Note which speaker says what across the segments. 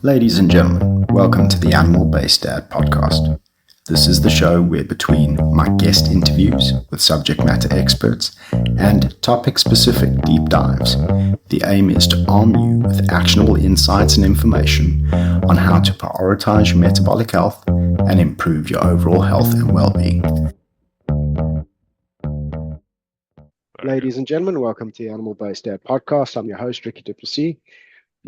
Speaker 1: Ladies and gentlemen, welcome to the Animal-Based Dad podcast. This is the show where between my guest interviews with subject matter experts and topic-specific deep dives, the aim is to arm you with actionable insights and information on how to prioritize your metabolic health and improve your overall health and well-being.
Speaker 2: Ladies and gentlemen, welcome to the Animal-Based Dad podcast. I'm your host, Ricky Duplessis.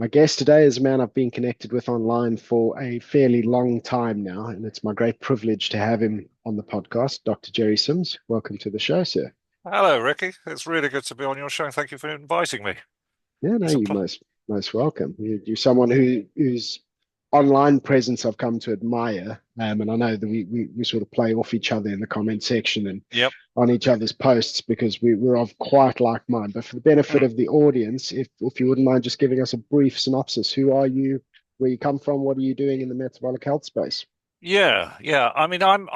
Speaker 2: My guest today is a man I've been connected with online for a fairly long time now, and it's my great privilege to have him on the podcast, Dr. Jerry Sims. Welcome to the show, sir.
Speaker 3: Hello, Ricky. It's really good to be on your show. Thank you for inviting me.
Speaker 2: Yeah, no, you're most welcome. You're someone whose online presence I've come to admire, and I know that we sort of play off each other in the comment section and on each other's posts because we're of quite like mind. But for the benefit of the audience, if you wouldn't mind just giving us a brief synopsis, who are you, where you come from, what are you doing in the metabolic health space?
Speaker 3: Yeah. I mean, I'm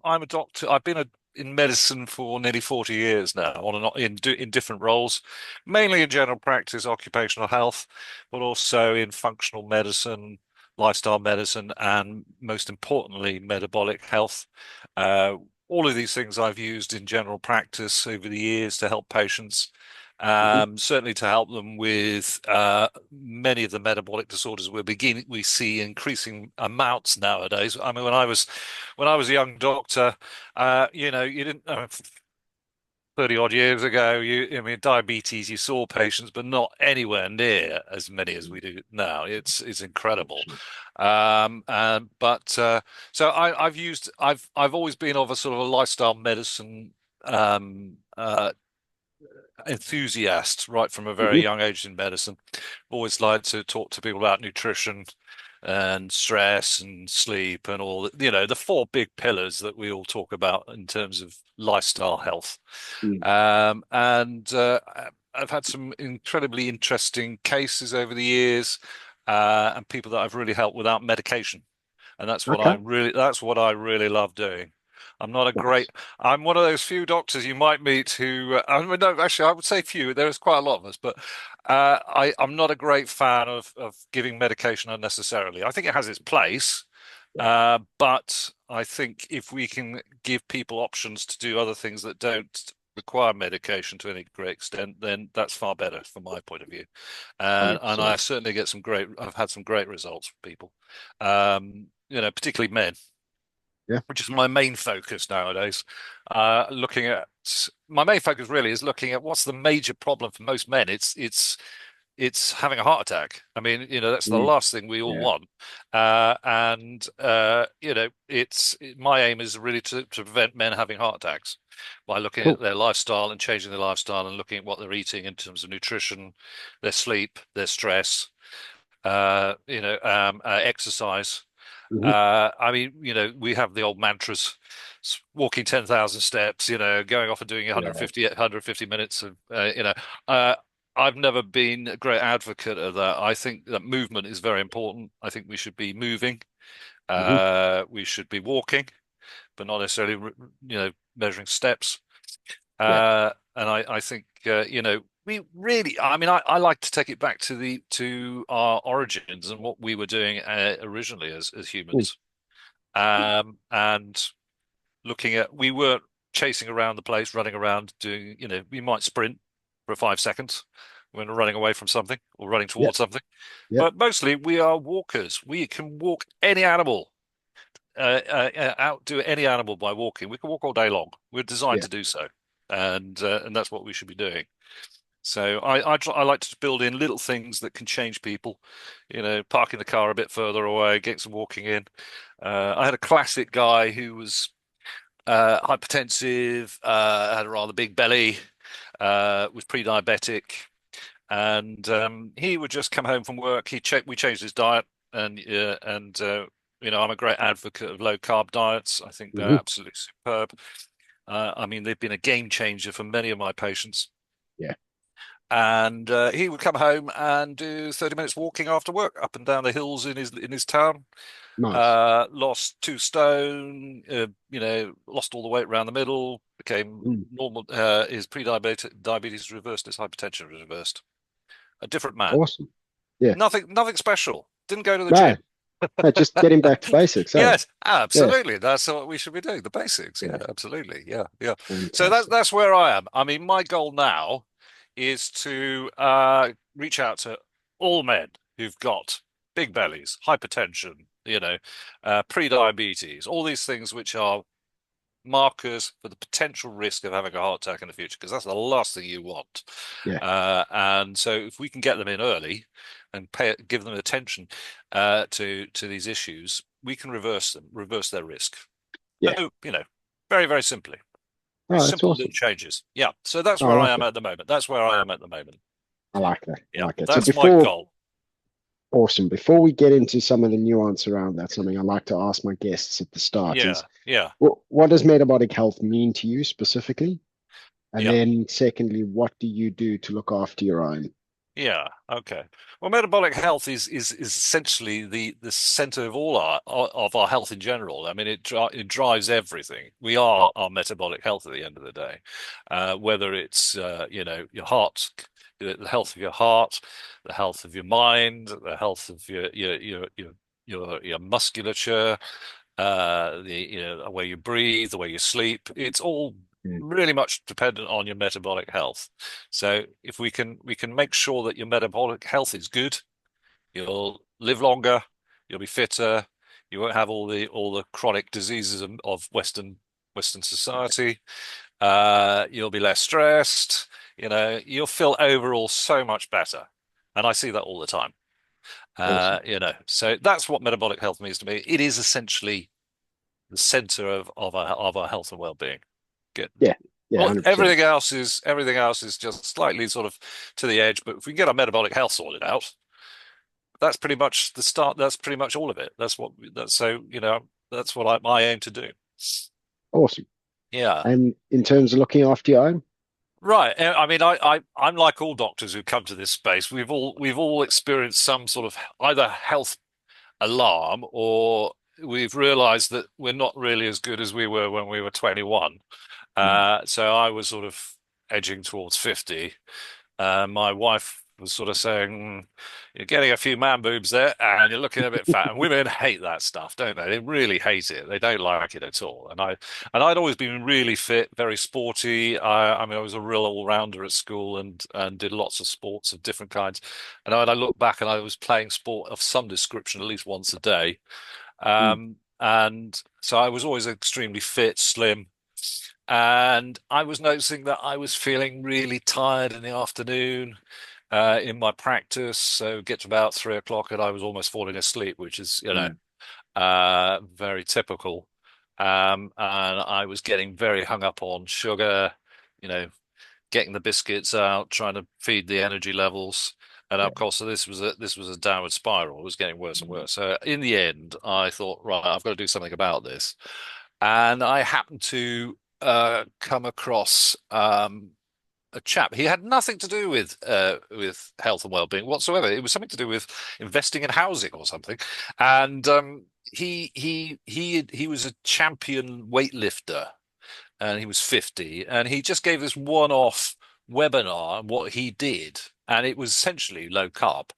Speaker 3: a doctor. I've been in medicine for nearly 40 years now, on and on, in different roles, mainly in general practice, occupational health, but also in functional medicine, lifestyle medicine, and most importantly, metabolic health. All of these things I've used in general practice over the years to help patients, certainly to help them with many of the metabolic disorders we see increasing amounts nowadays. I mean, when I was a young doctor, you didn't. 30 odd years ago, diabetes, you saw patients, but not anywhere near as many as we do now. It's incredible. So I've always been of a sort of a lifestyle medicine enthusiast right from a very young age in medicine. Always liked to talk to people about nutrition and stress and sleep and all the four big pillars that we all talk about in terms of lifestyle health. I've had some incredibly interesting cases over the years, and people that I've really helped without medication. And that's what I really love doing. I'm one of those few doctors you might meet who, no, actually, I would say few. There's quite a lot of us, but I'm not a great fan of giving medication unnecessarily. I think it has its place, but I think if we can give people options to do other things that don't require medication to any great extent, then that's far better from my point of view. And I certainly I've had some great results for people, particularly men.
Speaker 2: Yeah.
Speaker 3: Which is my main focus nowadays. My main focus really is looking at what's the major problem for most men. It's having a heart attack. I mean, that's the last thing we all want. My aim is really to prevent men having heart attacks by looking at their lifestyle and changing their lifestyle and looking at what they're eating in terms of nutrition, their sleep, their stress, exercise. I mean, we have the old mantras, walking 10,000 steps, going off and doing 150 minutes of, I've never been a great advocate of that. I think that movement is very important. I think we should be moving. We should be walking, but not necessarily, measuring steps. And I think, we really, I like to take it back to our origins and what we were doing originally as humans. And looking at, we weren't chasing around the place, running around doing, we might sprint for 5 seconds when we're running away from something or running towards something. But mostly we are walkers. We can walk any animal, outdo any animal by walking. We can walk all day long. We're designed to do so. And that's what we should be doing. So I like to build in little things that can change people, parking the car a bit further away, get some walking in. I had a classic guy who was hypertensive, had a rather big belly, was pre-diabetic, and he would just come home from work. We changed his diet, and I'm a great advocate of low-carb diets. I think they're absolutely superb. They've been a game changer for many of my patients.
Speaker 2: Yeah.
Speaker 3: And he would come home and do 30 minutes walking after work up and down the hills in his town.
Speaker 2: Nice.
Speaker 3: Lost 2 stone, lost all the weight around the middle, became normal. His diabetes reversed, his hypertension reversed. A different man.
Speaker 2: Awesome. Yeah.
Speaker 3: Nothing special. Didn't go to the
Speaker 2: No,
Speaker 3: gym.
Speaker 2: no, just getting back to basics. Eh?
Speaker 3: Yes,
Speaker 2: Yeah,
Speaker 3: absolutely. That's what we should be doing. The basics. Yeah,
Speaker 2: yeah,
Speaker 3: absolutely. Yeah, yeah. So
Speaker 2: fantastic.
Speaker 3: that's where I am. I mean, my goal now is to reach out to all men who've got big bellies, hypertension, pre-diabetes, all these things which are markers for the potential risk of having a heart attack in the future, because that's the last thing you want.
Speaker 2: Yeah,
Speaker 3: And so if we can get them in early and give them attention to these issues, we can reverse their risk.
Speaker 2: yeah.
Speaker 3: So, very, very simply,
Speaker 2: Oh, that's
Speaker 3: simple little
Speaker 2: awesome.
Speaker 3: changes. Yeah. So that's
Speaker 2: Oh, I
Speaker 3: where I
Speaker 2: like
Speaker 3: am
Speaker 2: it.
Speaker 3: at the moment. That's where I am at the moment.
Speaker 2: I like that. I
Speaker 3: Yeah.
Speaker 2: like it. So
Speaker 3: That's my goal.
Speaker 2: awesome. Before we get into some of the nuance around that, something I like to ask my guests at the start
Speaker 3: Yeah.
Speaker 2: is,
Speaker 3: Yeah.
Speaker 2: what does metabolic health mean to you specifically? And
Speaker 3: Yeah.
Speaker 2: then secondly, what do you do to look after your own?
Speaker 3: Yeah. Okay. Well, metabolic health is essentially the center of all our health in general. I mean, it drives everything. We are our metabolic health at the end of the day, whether it's your heart, the health of your heart, the health of your mind, the health of your musculature, the way you breathe, the way you sleep. It's all
Speaker 2: Mm,
Speaker 3: really much dependent on your metabolic health. So if we can make sure that your metabolic health is good, you'll live longer, you'll be fitter, you won't have all the chronic diseases of Western society. You'll be less stressed. You'll feel overall so much better, and I see that all the time.
Speaker 2: awesome.
Speaker 3: So that's what metabolic health means to me. It is essentially the center of our health and well-being. Good.
Speaker 2: Yeah, yeah,
Speaker 3: Well,
Speaker 2: 100%.
Speaker 3: everything else is just slightly sort of to the edge, but if we can get our metabolic health sorted out, that's pretty much the start. That's pretty much all of it. That's what I aim to do.
Speaker 2: Awesome.
Speaker 3: Yeah.
Speaker 2: And in terms of looking after your own,
Speaker 3: Right. I mean, I'm like all doctors who come to this space. We've all experienced some sort of either health alarm, or we've realized that we're not really as good as we were when we were 21.
Speaker 2: mm,
Speaker 3: So I was sort of edging towards 50. My wife was sort of saying, You're getting a few man boobs there and you're looking a bit fat." And women hate that stuff, don't they? They really hate it. They don't like it at all. And I'd always been really fit, very sporty. I mean, I was a real all-rounder at school and did lots of sports of different kinds. And when I look back, and I was playing sport of some description at least once a day.
Speaker 2: mm,
Speaker 3: And so I was always extremely fit, slim. And I was noticing that I was feeling really tired in the afternoon in my practice. So get to about 3 o'clock and I was almost falling asleep, which is,
Speaker 2: mm,
Speaker 3: very typical. And I was getting very hung up on sugar, you know, getting the biscuits out, trying to feed the energy levels. And
Speaker 2: yeah,
Speaker 3: of course, so this was a downward spiral. It was getting worse and worse. So in the end, I thought, right, I've got to do something about this. And I happened to come across a chap. He had nothing to do with health and well-being whatsoever. It was something to do with investing in housing or something. And he was a champion weightlifter, and he was 50, and he just gave this one-off webinar on what he did, and it was essentially low carb.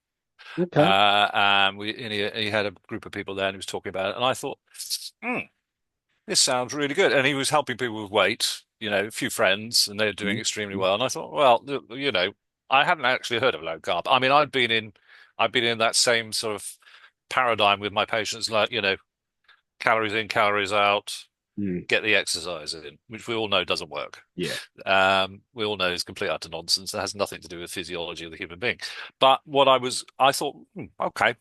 Speaker 2: okay,
Speaker 3: He had a group of people there, and he was talking about it, and I thought, hmm, this sounds really good. And he was helping people with weight, a few friends, and they're doing
Speaker 2: mm,
Speaker 3: extremely
Speaker 2: mm,
Speaker 3: well. And I thought, well, I hadn't actually heard of low carb. I mean, I've been in that same sort of paradigm with my patients, like, calories in, calories out,
Speaker 2: mm,
Speaker 3: get the exercise in, which we all know doesn't work.
Speaker 2: yeah,
Speaker 3: We all know is complete utter nonsense. It has nothing to do with physiology of the human being. But I thought, okay,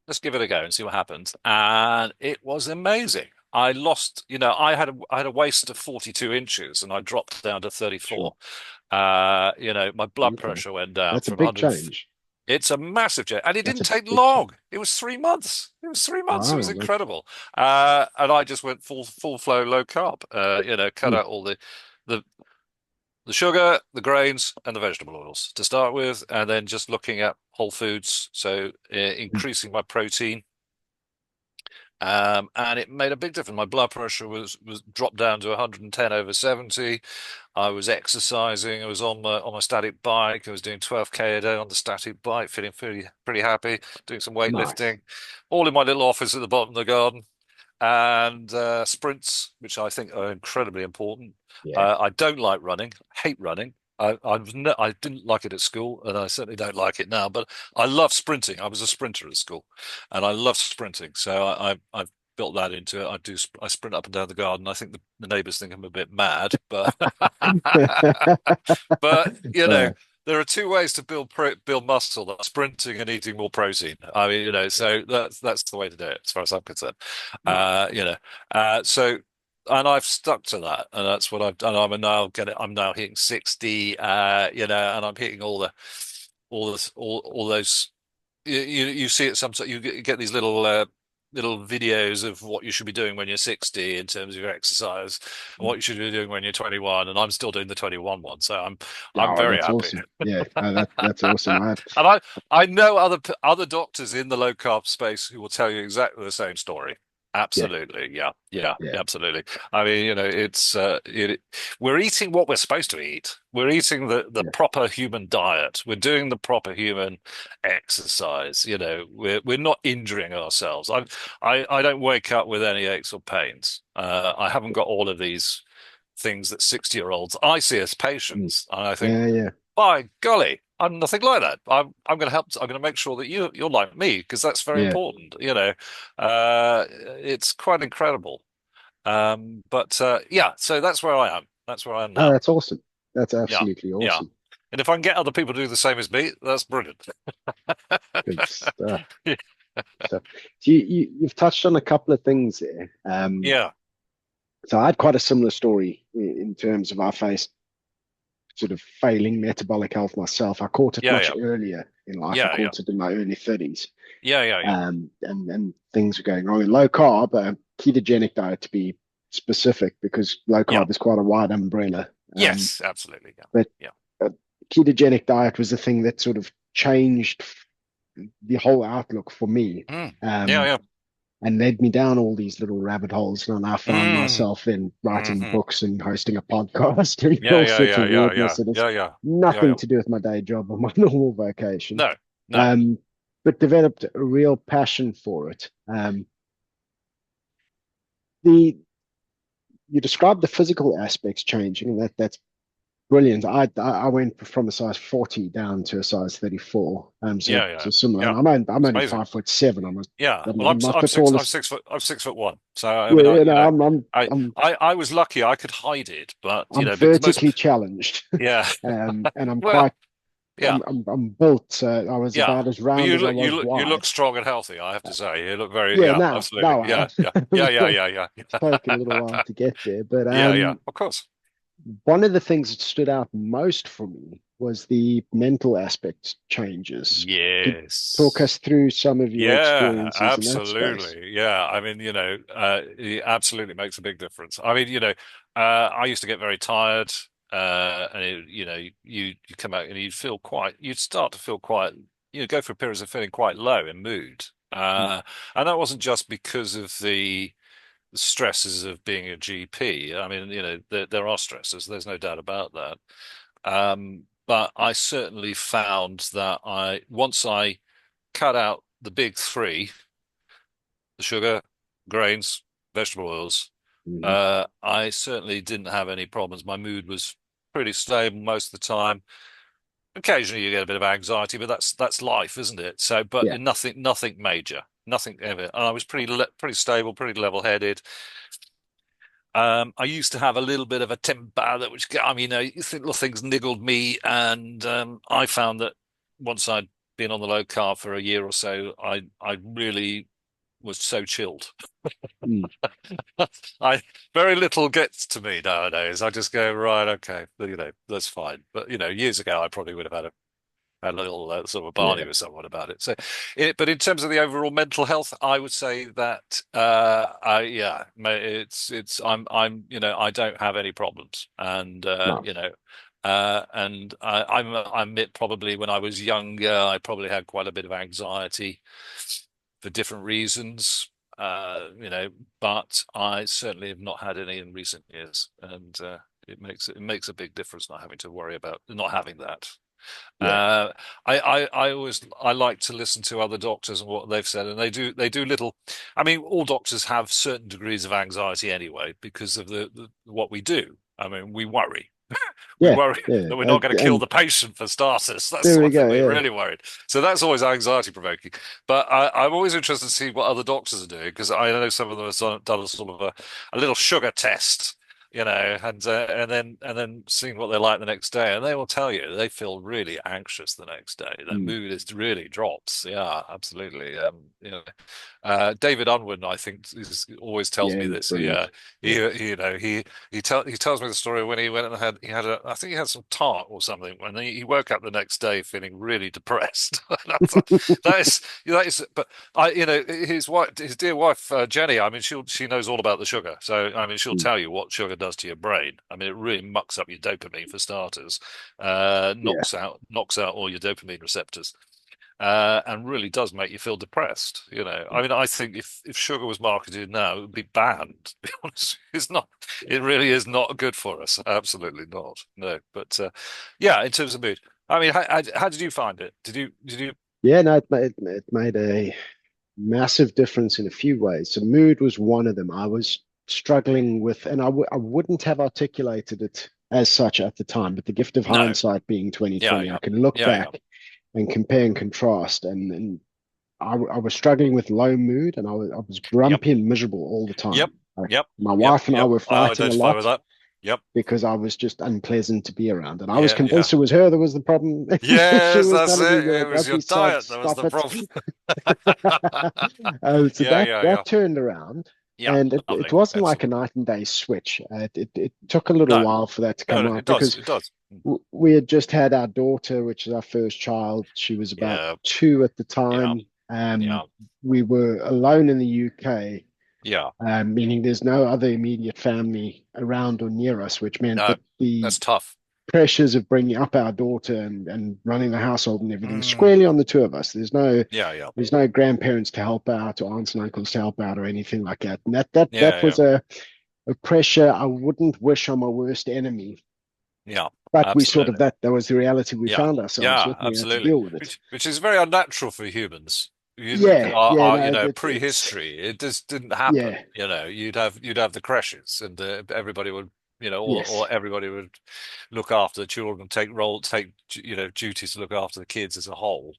Speaker 3: let's give it a go and see what happens. And it was amazing. I lost, I had a waist of 42 inches and I dropped down to
Speaker 2: sure,
Speaker 3: 34. My blood
Speaker 2: okay.
Speaker 3: pressure went down
Speaker 2: That's a
Speaker 3: from
Speaker 2: big
Speaker 3: 100.
Speaker 2: change.
Speaker 3: It's a massive change, and it
Speaker 2: That's
Speaker 3: didn't
Speaker 2: a
Speaker 3: take
Speaker 2: big change.
Speaker 3: long. It was 3 months. It was 3 months. It was
Speaker 2: Wow, that's,
Speaker 3: incredible. And I just went full flow low carb. Cut
Speaker 2: mm,
Speaker 3: out all the the sugar, the grains, and the vegetable oils to start with, and then just looking at whole foods. So
Speaker 2: mm,
Speaker 3: increasing my protein, And it made a big difference. My blood pressure was dropped down to 110/70. I was exercising. I was on my static bike. I was doing 12K a day on the static bike, feeling pretty happy, doing some
Speaker 2: Nice.
Speaker 3: weightlifting, all in my little office at the bottom of the garden, and sprints, which I think are incredibly important.
Speaker 2: Yeah.
Speaker 3: I don't like running, hate running. I didn't like it at school, and I certainly don't like it now. But I love sprinting. I was a sprinter at school, and I love sprinting. So I've built that into it. I sprint up and down the garden. I think the neighbours think I'm a bit mad, but but
Speaker 2: Uh,
Speaker 3: there are two ways to build muscle: that's sprinting and eating more protein. I mean, so that's the way to do it, as far as I'm concerned.
Speaker 2: nice.
Speaker 3: So, and I've stuck to that, and that's what I've done. I'm now hitting 60, and I'm hitting all those. You see it sometimes. You get these little videos of what you should be doing when you're 60 in terms of your exercise and what you should be doing when you're 21. And I'm still doing the 21 one, so I'm
Speaker 2: Oh,
Speaker 3: very
Speaker 2: that's
Speaker 3: happy.
Speaker 2: awesome. Yeah, that's awesome.
Speaker 3: And I know other doctors in the low carb space who will tell you exactly the same story.
Speaker 2: Yeah,
Speaker 3: Absolutely. Yeah,
Speaker 2: yeah,
Speaker 3: absolutely. I mean, we're eating what we're supposed to eat. We're eating the
Speaker 2: yeah,
Speaker 3: proper human diet. We're doing the proper human exercise. We're not injuring ourselves. I don't wake up with any aches or pains. I haven't got all of these things that 60-year-olds I see as
Speaker 2: mm,
Speaker 3: patients, and I think,
Speaker 2: yeah, yeah,
Speaker 3: by golly, I'm nothing like that. I'm going to help. I'm going to make sure that you're like me, because that's very
Speaker 2: yeah.
Speaker 3: important. It's quite incredible. But yeah, so that's where I am. That's where I am
Speaker 2: Oh,
Speaker 3: now.
Speaker 2: that's awesome. That's
Speaker 3: Yeah,
Speaker 2: absolutely
Speaker 3: yeah.
Speaker 2: awesome.
Speaker 3: And if I can get other people to do the same as me, that's brilliant.
Speaker 2: Good stuff. So you've touched on a couple of things there.
Speaker 3: Yeah,
Speaker 2: So I had quite a similar story in terms of I faced sort of failing metabolic health myself. I caught it
Speaker 3: yeah,
Speaker 2: much
Speaker 3: yeah,
Speaker 2: earlier in life. I
Speaker 3: yeah, yeah,
Speaker 2: caught it in my early 30s.
Speaker 3: yeah, yeah, yeah.
Speaker 2: And things were going wrong. In low carb, ketogenic diet to be specific, because low
Speaker 3: Yeah.
Speaker 2: carb is quite a wide umbrella.
Speaker 3: Yes, absolutely. Yeah,
Speaker 2: But
Speaker 3: yeah.
Speaker 2: a ketogenic diet was the thing that sort of changed the whole outlook for me,
Speaker 3: Yeah,
Speaker 2: um,
Speaker 3: yeah.
Speaker 2: and led me down all these little rabbit holes. And I found
Speaker 3: Mm,
Speaker 2: myself in writing
Speaker 3: hmm.
Speaker 2: books and hosting a podcast and
Speaker 3: Yeah,
Speaker 2: all
Speaker 3: yeah,
Speaker 2: sorts of
Speaker 3: yeah, yeah, yeah,
Speaker 2: weirdness. It is
Speaker 3: yeah, yeah, yeah,
Speaker 2: nothing
Speaker 3: yeah.
Speaker 2: to do with my day job or my normal vocation,
Speaker 3: No, no.
Speaker 2: um, but developed a real passion for it. The You described the physical aspects changing, and that's brilliant. I went from a size 40 down to a size 34.
Speaker 3: Yeah,
Speaker 2: So
Speaker 3: yeah,
Speaker 2: similar.
Speaker 3: yeah.
Speaker 2: And I'm
Speaker 3: It's
Speaker 2: only
Speaker 3: amazing.
Speaker 2: 5'7". I'm
Speaker 3: Yeah. Well,
Speaker 2: I'm not the
Speaker 3: I'm
Speaker 2: tallest.
Speaker 3: 6 foot. I'm 6'1". So I
Speaker 2: Yeah,
Speaker 3: mean,
Speaker 2: you know, I'm
Speaker 3: I was lucky. I could hide it, but
Speaker 2: I'm
Speaker 3: because most,
Speaker 2: vertically challenged.
Speaker 3: yeah.
Speaker 2: And I'm
Speaker 3: Well,
Speaker 2: quite
Speaker 3: yeah,
Speaker 2: I'm built. So I was
Speaker 3: yeah.
Speaker 2: about as
Speaker 3: But
Speaker 2: round as I was
Speaker 3: you look
Speaker 2: wide.
Speaker 3: strong and healthy, I have to say. You look very,
Speaker 2: Yeah,
Speaker 3: yeah,
Speaker 2: now
Speaker 3: absolutely.
Speaker 2: I am.
Speaker 3: Yeah, yeah, yeah, yeah, yeah,
Speaker 2: It's
Speaker 3: yeah.
Speaker 2: taken a little while to get there, but
Speaker 3: Yeah, yeah. Of course.
Speaker 2: one of the things that stood out most for me was the mental aspect changes. Could talk
Speaker 3: Yes.
Speaker 2: us through some of your
Speaker 3: Yeah,
Speaker 2: experiences in that space.
Speaker 3: absolutely. Yeah, I mean, it absolutely makes a big difference. I mean, I used to get very tired, and you come out and you'd start to feel quite, go through periods of feeling quite low in mood.
Speaker 2: Mm,
Speaker 3: And that wasn't just because of the stresses of being a GP. I mean, there are stresses. There's no doubt about that. But I certainly found that once I cut out the big three, the sugar, grains, vegetable oils,
Speaker 2: mhm.
Speaker 3: I certainly didn't have any problems. My mood was pretty stable most of the time. Occasionally you get a bit of anxiety, but that's life, isn't it? So, but
Speaker 2: Yeah.
Speaker 3: nothing major, nothing ever. And I was pretty stable, pretty level-headed. I used to have a little bit of a temper that which, I mean, you think little things niggled me, and I found that once I'd been on the low carb for a year or so, I really was so chilled.
Speaker 2: Mm,
Speaker 3: I Very little gets to me nowadays. I just go, right, okay, that's fine. But years ago, I probably would have had a little sort of a barney
Speaker 2: yeah.
Speaker 3: with someone about it. So, but in terms of the overall mental health, I would say that yeah, I'm I don't have any problems, and
Speaker 2: Nice.
Speaker 3: and I admit probably when I was younger, I probably had quite a bit of anxiety for different reasons. but I certainly have not had any in recent years, and it makes a big difference not having to worry about not having that.
Speaker 2: Yeah.
Speaker 3: I like to listen to other doctors and what they've said, and they do little. I mean, all doctors have certain degrees of anxiety anyway because of the what we do. I mean, we worry. We
Speaker 2: Yeah.
Speaker 3: worry
Speaker 2: Yeah.
Speaker 3: that we're not going to kill
Speaker 2: And
Speaker 3: the patient for starters. That's
Speaker 2: there we
Speaker 3: one thing
Speaker 2: go.
Speaker 3: we're
Speaker 2: Yeah.
Speaker 3: really worried. So that's always anxiety provoking. But I'm always interested to see what other doctors are doing because I know some of them have done a sort of a little sugar test, and then seeing what they're like the next day, and they will tell you they feel really anxious the next day. Their
Speaker 2: Mm.
Speaker 3: mood is really drops. Yeah, absolutely. David Unwin, I think, always tells
Speaker 2: Yeah.
Speaker 3: me this. Yeah,
Speaker 2: Brilliant.
Speaker 3: he
Speaker 2: Yeah.
Speaker 3: he tells me the story when he went and I think he had some tart or something when he woke up the next day feeling really depressed. And I thought, that is, but his dear wife Jenny. I mean, she knows all about the sugar, so I mean, she'll
Speaker 2: Mm.
Speaker 3: tell you what sugar does to your brain. I mean, it really mucks up your dopamine for starters,
Speaker 2: Yeah.
Speaker 3: knocks out all your dopamine receptors. And really does make you feel depressed. I mean, I think if sugar was marketed now, it would be banned. To be honest, it's not. It really is not good for us. Absolutely not. No. But yeah, in terms of mood, I mean, how did you find it? Did you?
Speaker 2: Yeah. No, it made a massive difference in a few ways. So mood was one of them. I was struggling with, and I wouldn't have articulated it as such at the time, but the gift of
Speaker 3: No.
Speaker 2: hindsight being
Speaker 3: Yeah,
Speaker 2: 2020,
Speaker 3: yeah,
Speaker 2: I can look
Speaker 3: yeah, yeah.
Speaker 2: back and compare and contrast. And I was struggling with low mood, and I was
Speaker 3: Yep,
Speaker 2: grumpy and miserable all the
Speaker 3: yep,
Speaker 2: time. Like
Speaker 3: yep,
Speaker 2: my
Speaker 3: yep,
Speaker 2: wife and I
Speaker 3: yep.
Speaker 2: were
Speaker 3: I
Speaker 2: fighting a
Speaker 3: identify with
Speaker 2: lot
Speaker 3: that. Yep.
Speaker 2: because I was just unpleasant to be around. And I was
Speaker 3: Yeah, yeah.
Speaker 2: convinced it was her that was the problem. She
Speaker 3: Yes,
Speaker 2: was
Speaker 3: that's
Speaker 2: telling me,
Speaker 3: it.
Speaker 2: you're a
Speaker 3: It was your
Speaker 2: grumpy sod,
Speaker 3: diet that was
Speaker 2: stop
Speaker 3: the
Speaker 2: it.
Speaker 3: problem.
Speaker 2: So
Speaker 3: Yeah,
Speaker 2: that
Speaker 3: yeah, yeah,
Speaker 2: that turned around.
Speaker 3: yeah.
Speaker 2: And it
Speaker 3: Lovely,
Speaker 2: wasn't like a
Speaker 3: excellent.
Speaker 2: night and day switch. It took a little
Speaker 3: No,
Speaker 2: while for that to
Speaker 3: no,
Speaker 2: come
Speaker 3: no.
Speaker 2: out
Speaker 3: It does.
Speaker 2: because
Speaker 3: It does.
Speaker 2: we had just had our daughter, which is our first child. She was about
Speaker 3: Yeah,
Speaker 2: 2 at the
Speaker 3: yeah,
Speaker 2: time.
Speaker 3: yeah,
Speaker 2: We were alone in the UK,
Speaker 3: yeah.
Speaker 2: meaning there's no other immediate family around or near us, which meant
Speaker 3: No,
Speaker 2: that the
Speaker 3: that's tough.
Speaker 2: pressures of bringing up our daughter and running the household and everything
Speaker 3: Mm,
Speaker 2: squarely on the two of us.
Speaker 3: yeah, yeah,
Speaker 2: There's no grandparents to help out or aunts and uncles to help out or anything like that. And that
Speaker 3: yeah, yeah,
Speaker 2: was a pressure I wouldn't wish on my worst enemy.
Speaker 3: yeah.
Speaker 2: But we sort of
Speaker 3: Absolutely.
Speaker 2: that was the reality we
Speaker 3: Yeah,
Speaker 2: found ourselves
Speaker 3: yeah,
Speaker 2: with. We had to
Speaker 3: absolutely.
Speaker 2: deal with it.
Speaker 3: Which is very unnatural for humans.
Speaker 2: Yeah, yeah, no, it's
Speaker 3: Prehistory, it just didn't happen.
Speaker 2: yeah,
Speaker 3: You'd have the crashes, and everybody would,
Speaker 2: yes,
Speaker 3: or everybody would look after the children, duties to look after the kids as a whole.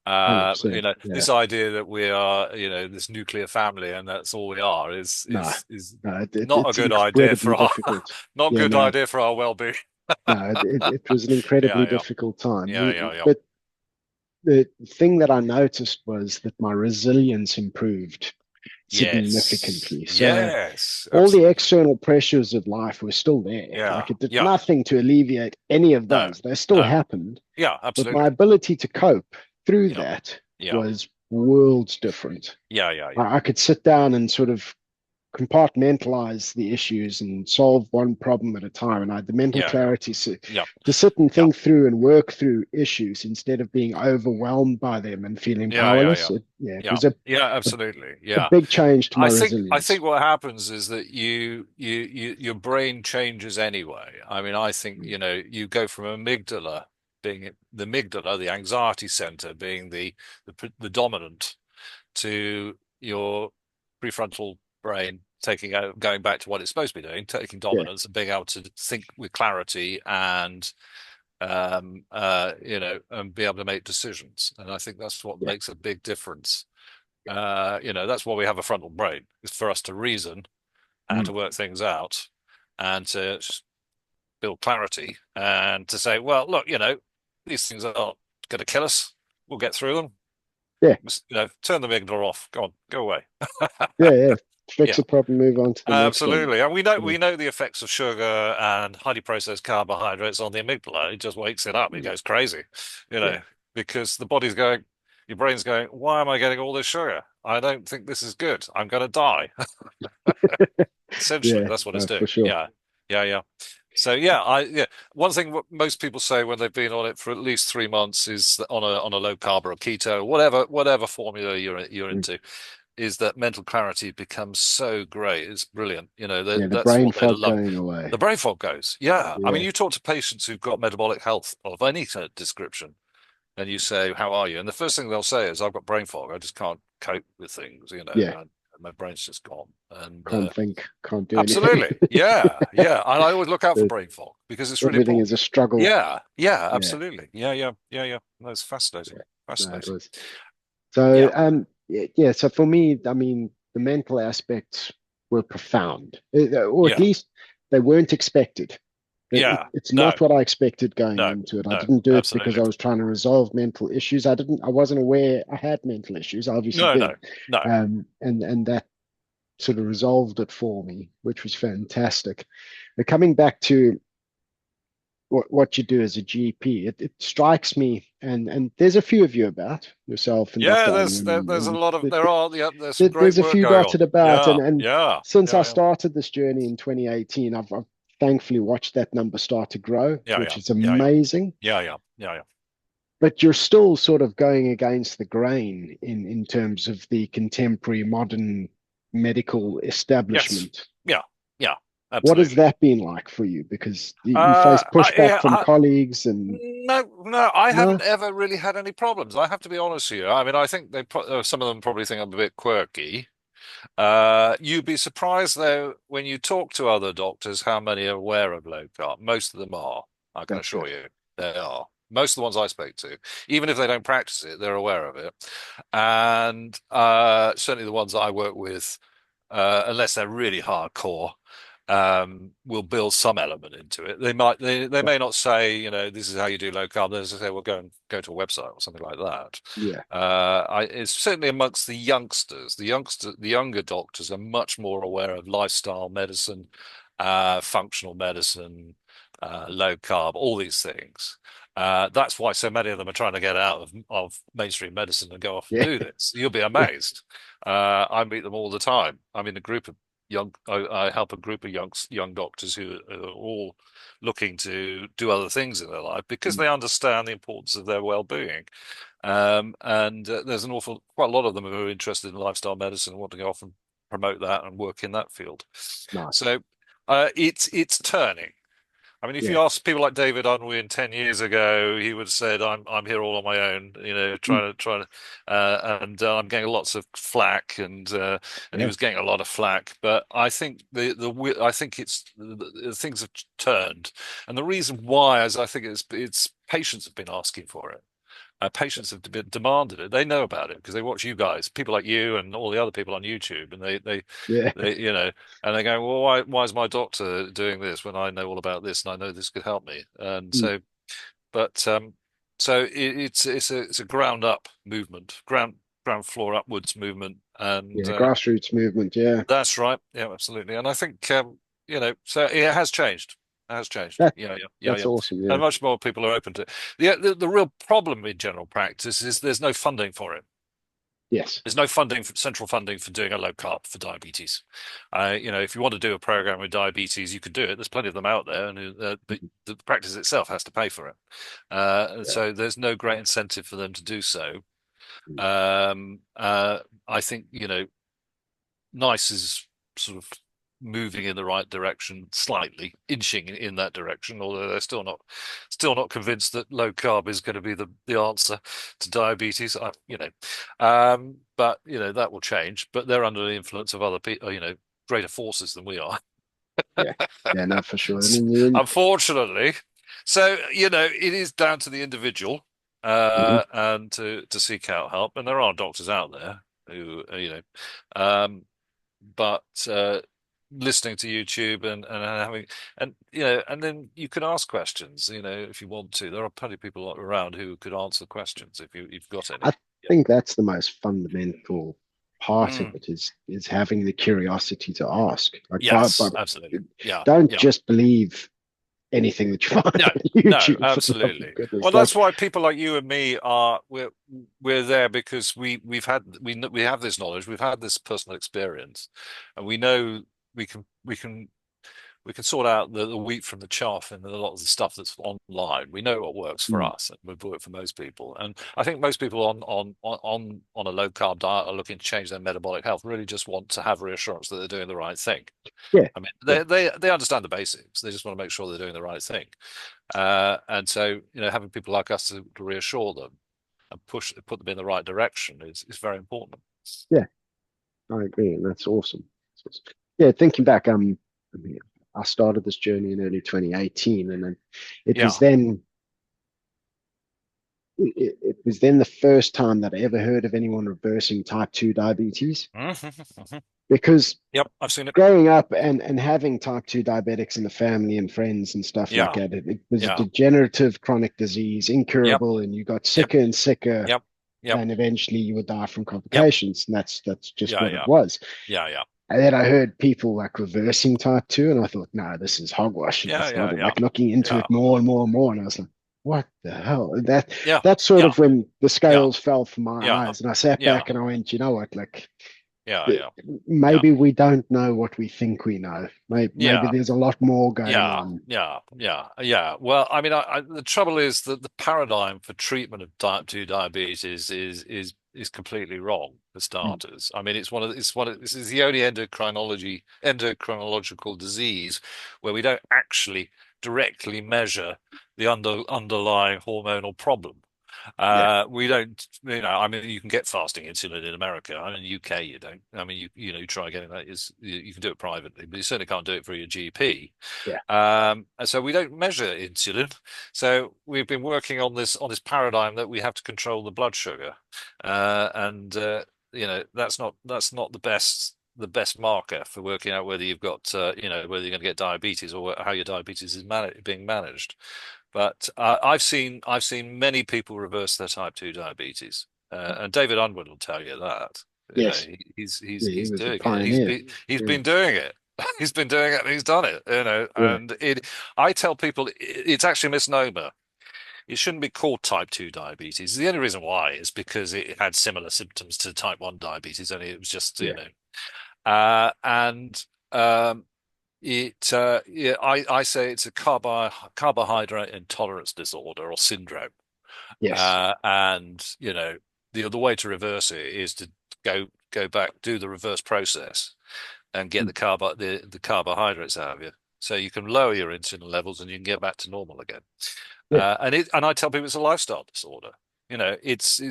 Speaker 2: 100%. Yeah,
Speaker 3: This idea that we are, this nuclear family, and that's all we are, is
Speaker 2: no,
Speaker 3: is is
Speaker 2: no,
Speaker 3: not a
Speaker 2: it's
Speaker 3: good idea
Speaker 2: incredibly
Speaker 3: for our
Speaker 2: difficult.
Speaker 3: not
Speaker 2: Yeah,
Speaker 3: good
Speaker 2: no,
Speaker 3: idea for our well-being.
Speaker 2: no, it was an incredibly
Speaker 3: Yeah, yeah,
Speaker 2: difficult time.
Speaker 3: yeah, yeah, yeah.
Speaker 2: But the thing that I noticed was that my resilience improved
Speaker 3: Yes.
Speaker 2: significantly. So
Speaker 3: Yes.
Speaker 2: all the
Speaker 3: Absolutely.
Speaker 2: external pressures of life were still there.
Speaker 3: Yeah.
Speaker 2: Like it did
Speaker 3: Yeah.
Speaker 2: nothing to alleviate any of
Speaker 3: No.
Speaker 2: those. They still
Speaker 3: No.
Speaker 2: happened,
Speaker 3: Yeah.
Speaker 2: but my
Speaker 3: Absolutely.
Speaker 2: ability to cope through
Speaker 3: Yeah.
Speaker 2: that
Speaker 3: Yeah.
Speaker 2: was worlds different.
Speaker 3: Yeah. Yeah. Yeah.
Speaker 2: I could sit down and sort of compartmentalize the issues and solve one problem at a time. And I had the mental
Speaker 3: Yeah. Yeah.
Speaker 2: clarity
Speaker 3: Yeah.
Speaker 2: to sit and
Speaker 3: Yeah.
Speaker 2: think through and work through issues instead of being overwhelmed by them and feeling
Speaker 3: Yeah. Yeah.
Speaker 2: powerless.
Speaker 3: Yeah.
Speaker 2: It
Speaker 3: Yeah.
Speaker 2: was a,
Speaker 3: Yeah.
Speaker 2: a,
Speaker 3: Absolutely.
Speaker 2: a
Speaker 3: Yeah.
Speaker 2: big change to my
Speaker 3: I think
Speaker 2: resilience.
Speaker 3: what happens is that your brain changes anyway. I mean, I think, you go from amygdala being the anxiety center being the dominant to your prefrontal brain going back to what it's supposed to be doing, taking
Speaker 2: Yeah.
Speaker 3: dominance and being able to think with clarity and and be able to make decisions. And I think that's what
Speaker 2: Yeah.
Speaker 3: makes a big difference. That's why we have a frontal brain, is for us to reason and
Speaker 2: Mm.
Speaker 3: to work things out and to build clarity and to say, well, look, these things are going to kill us. We'll get through them.
Speaker 2: Yeah.
Speaker 3: Turn the amygdala off. Go on, go away.
Speaker 2: Yeah. Yeah. Fix
Speaker 3: Yeah,
Speaker 2: a problem, move on to the next one.
Speaker 3: absolutely. And we know
Speaker 2: Yeah.
Speaker 3: we know the effects of sugar and highly processed carbohydrates on the amygdala. It just wakes it up. It
Speaker 2: Yeah.
Speaker 3: goes crazy, you
Speaker 2: Yeah.
Speaker 3: know, because the body's going, your brain's going, why am I getting all this sugar? I don't think this is good. I'm going to die. Essentially,
Speaker 2: Yeah.
Speaker 3: that's what it's
Speaker 2: For
Speaker 3: doing.
Speaker 2: sure.
Speaker 3: Yeah, yeah, yeah. So yeah. One thing what most people say when they've been on it for at least 3 months is that on a low carb or a keto, whatever formula you're
Speaker 2: Mm.
Speaker 3: into, is that mental clarity becomes so great. It's brilliant.
Speaker 2: Yeah, the
Speaker 3: That's
Speaker 2: brain
Speaker 3: what they
Speaker 2: fog
Speaker 3: love.
Speaker 2: going away.
Speaker 3: The brain fog goes. Yeah. I mean,
Speaker 2: Yeah,
Speaker 3: you talk to patients who've got metabolic health of any sort of description, and you say, "How are you?" And the first thing they'll say is, "I've got brain fog. I just can't cope with things,
Speaker 2: yeah.
Speaker 3: and my brain's just gone." And
Speaker 2: Can't think, can't do anything.
Speaker 3: absolutely, yeah, yeah. And I always look out for brain fog because it's really
Speaker 2: Everything
Speaker 3: important.
Speaker 2: is a struggle.
Speaker 3: Yeah, yeah,
Speaker 2: Yeah,
Speaker 3: absolutely. Yeah, yeah, yeah, yeah. That's fascinating.
Speaker 2: yeah. No, it
Speaker 3: Fascinating.
Speaker 2: was. So,
Speaker 3: Yeah,
Speaker 2: yeah. So for me, I mean, the mental aspects were profound, or at
Speaker 3: yeah,
Speaker 2: least they weren't expected.
Speaker 3: yeah.
Speaker 2: It's
Speaker 3: No,
Speaker 2: not what I expected going
Speaker 3: no,
Speaker 2: into it. I
Speaker 3: no,
Speaker 2: didn't do it because
Speaker 3: absolutely.
Speaker 2: I was trying to resolve mental issues. I wasn't aware I had mental issues. I obviously
Speaker 3: No, no,
Speaker 2: did.
Speaker 3: no.
Speaker 2: And that sort of resolved it for me, which was fantastic. But coming back to what you do as a GP, it strikes me, and there's a few of you about yourself and
Speaker 3: Yeah,
Speaker 2: Dr.
Speaker 3: there's
Speaker 2: Unwin,
Speaker 3: there's a lot of
Speaker 2: th-
Speaker 3: there are yeah, there's some
Speaker 2: th-
Speaker 3: great
Speaker 2: there's a
Speaker 3: work
Speaker 2: few
Speaker 3: going on.
Speaker 2: dotted about,
Speaker 3: Yeah,
Speaker 2: and
Speaker 3: yeah,
Speaker 2: since I
Speaker 3: yeah, yeah,
Speaker 2: started this journey in 2018, I've thankfully watched that number start to grow,
Speaker 3: yeah,
Speaker 2: which
Speaker 3: yeah,
Speaker 2: is
Speaker 3: yeah, yeah,
Speaker 2: amazing.
Speaker 3: yeah, yeah, yeah, yeah.
Speaker 2: But you're still sort of going against the grain in terms of the contemporary modern medical
Speaker 3: Yes,
Speaker 2: establishment.
Speaker 3: yeah, yeah,
Speaker 2: What has
Speaker 3: absolutely.
Speaker 2: that been like for you? Because you face pushback
Speaker 3: Yeah,
Speaker 2: from colleagues and
Speaker 3: no, no, I
Speaker 2: no?
Speaker 3: haven't ever really had any problems. I have to be honest with you. I mean, I think some of them probably think I'm a bit quirky. You'd be surprised though when you talk to other doctors how many are aware of low carb. Most of them are. I can
Speaker 2: That's
Speaker 3: assure
Speaker 2: good.
Speaker 3: you, they are. Most of the ones I speak to, even if they don't practice it, they're aware of it. And certainly the ones I work with, unless they're really hardcore, will build some element into it. They
Speaker 2: Yeah.
Speaker 3: may not say, this is how you do low carb. They just say, well, go to a website or something like that.
Speaker 2: Yeah.
Speaker 3: It's certainly amongst the youngsters. The younger doctors are much more aware of lifestyle medicine, functional medicine, low carb, all these things. That's why so many of them are trying to get out of mainstream medicine and go off and
Speaker 2: Yeah.
Speaker 3: do this. You'll be
Speaker 2: Yeah.
Speaker 3: amazed. I meet them all the time. I'm in a group of I help a group of young doctors who are all looking to do other things in their life because
Speaker 2: Mm.
Speaker 3: they understand the importance of their well-being. And there's quite a lot of them who are interested in lifestyle medicine and want to go off and promote that and work in that field.
Speaker 2: Nice.
Speaker 3: So it's turning. I mean, if
Speaker 2: Yeah.
Speaker 3: you ask people like David Unwin 10 years ago, he would have said, "I'm here all on my own,
Speaker 2: Mm.
Speaker 3: trying to, and I'm getting lots of flack, and he
Speaker 2: Yeah.
Speaker 3: was getting a lot of flack." But I think I think things have turned, and the reason why is I think it's patients have been asking for it. Patients have been demanded it. They know about it because they watch you guys, people like you and all the other people on YouTube, and
Speaker 2: Yeah.
Speaker 3: and they go, well, why is my doctor doing this when I know all about this and I know this could help me? And
Speaker 2: Mm.
Speaker 3: but so it's a ground up movement, ground floor upwards movement, and
Speaker 2: Yeah. Grassroots movement. Yeah.
Speaker 3: that's right, yeah, absolutely. And I think so it has changed. It has changed.
Speaker 2: That
Speaker 3: Yeah, yeah, yeah,
Speaker 2: that's
Speaker 3: yeah.
Speaker 2: awesome.
Speaker 3: And
Speaker 2: Yeah.
Speaker 3: much more people are open to it. The real problem in general practice is there's no funding for it.
Speaker 2: Yes.
Speaker 3: There's no central funding for doing a low carb for diabetes. If you want to do a program with diabetes, you could do it. There's plenty of them out there, and but
Speaker 2: Mhm.
Speaker 3: the practice itself has to pay for it.
Speaker 2: Yeah.
Speaker 3: So there's no great incentive for them to do so.
Speaker 2: Mm.
Speaker 3: I think NICE is sort of moving in the right direction, slightly inching in that direction, although they're still not convinced that low carb is going to be the answer to diabetes. But that will change. But they're under the influence of other people, greater forces than we are.
Speaker 2: Yeah. Yeah. No, for sure. I mean, you're in.
Speaker 3: Unfortunately, so it is down to the individual
Speaker 2: Mhm.
Speaker 3: and to seek out help, and there are doctors out there who um, but listening to YouTube and having and then you can ask questions, if you want to. There are plenty of people around who could answer questions if you've got any.
Speaker 2: I
Speaker 3: Yeah.
Speaker 2: think that's the most fundamental part of
Speaker 3: Mm.
Speaker 2: it is having the curiosity to ask. Like,
Speaker 3: Yes, absolutely. Yeah,
Speaker 2: don't
Speaker 3: yeah.
Speaker 2: just believe anything that you find
Speaker 3: No,
Speaker 2: on
Speaker 3: no,
Speaker 2: YouTube. For the love of
Speaker 3: absolutely.
Speaker 2: goodness,
Speaker 3: Well,
Speaker 2: like,
Speaker 3: that's why people like you and me we're there because we have this knowledge, we've had this personal experience, and we know we can we can sort out the wheat from the chaff and a lot of the stuff that's online. We know what works for us and would work for most people. And I think most people on a low carb diet are looking to change their metabolic health, really just want to have reassurance that they're doing the right thing.
Speaker 2: Yeah.
Speaker 3: I mean, they understand the basics. They just want to make sure they're doing the right thing. And so, having people like us to reassure them and put them in the right direction is very important.
Speaker 2: Yeah, I agree, and that's awesome. Yeah, thinking back, I started this journey in early 2018, and then it was then it was then the first time that I ever heard of anyone reversing type 2 diabetes. Because
Speaker 3: I've seen it.
Speaker 2: Growing up and having type 2 diabetics in the family and friends and stuff like that, it was a degenerative chronic disease, incurable, and you got sicker and sicker. And eventually you would die from complications. And that's just what it was. And then I heard people like reversing type 2, and I thought, no, this is hogwash. And I started like looking into it more and more and more. And I was like, what the hell? That's sort of when the scales fell from my eyes. And I sat back and I went, you know what, like, maybe we don't know what we think we know. Maybe there's a lot more going on.
Speaker 3: Well, I mean, the trouble is that the paradigm for treatment of type 2 diabetes is completely wrong for starters. I mean, this is the only endocrinological disease where we don't actually directly measure the underlying hormonal problem. We don't, I mean, you can get fasting insulin in America. I mean, in the UK, you don't. I mean, you try getting that, you can do it privately, but you certainly can't do it through your GP. And so we don't measure insulin. So we've been working on this paradigm that we have to control the blood sugar. That's not the best marker for working out whether you've got, whether you're going to get diabetes or how your diabetes is being managed. But I've seen many people reverse their type 2 diabetes, and David Unwin will tell you that.
Speaker 2: Yes,
Speaker 3: he's
Speaker 2: he was
Speaker 3: doing
Speaker 2: a pioneer.
Speaker 3: it. He's been doing it. He's been doing it, and he's done it. And I tell people it's actually a misnomer. It shouldn't be called type 2 diabetes. The only reason why is because it had similar symptoms to type 1 diabetes, only it was just I say it's a carbohydrate intolerance disorder or syndrome.
Speaker 2: Yes.
Speaker 3: And the way to reverse it is to go back, do the reverse process, and get the carbohydrates out of you, so you can lower your insulin levels and you can get back to normal again. And I tell people it's a lifestyle disorder. It's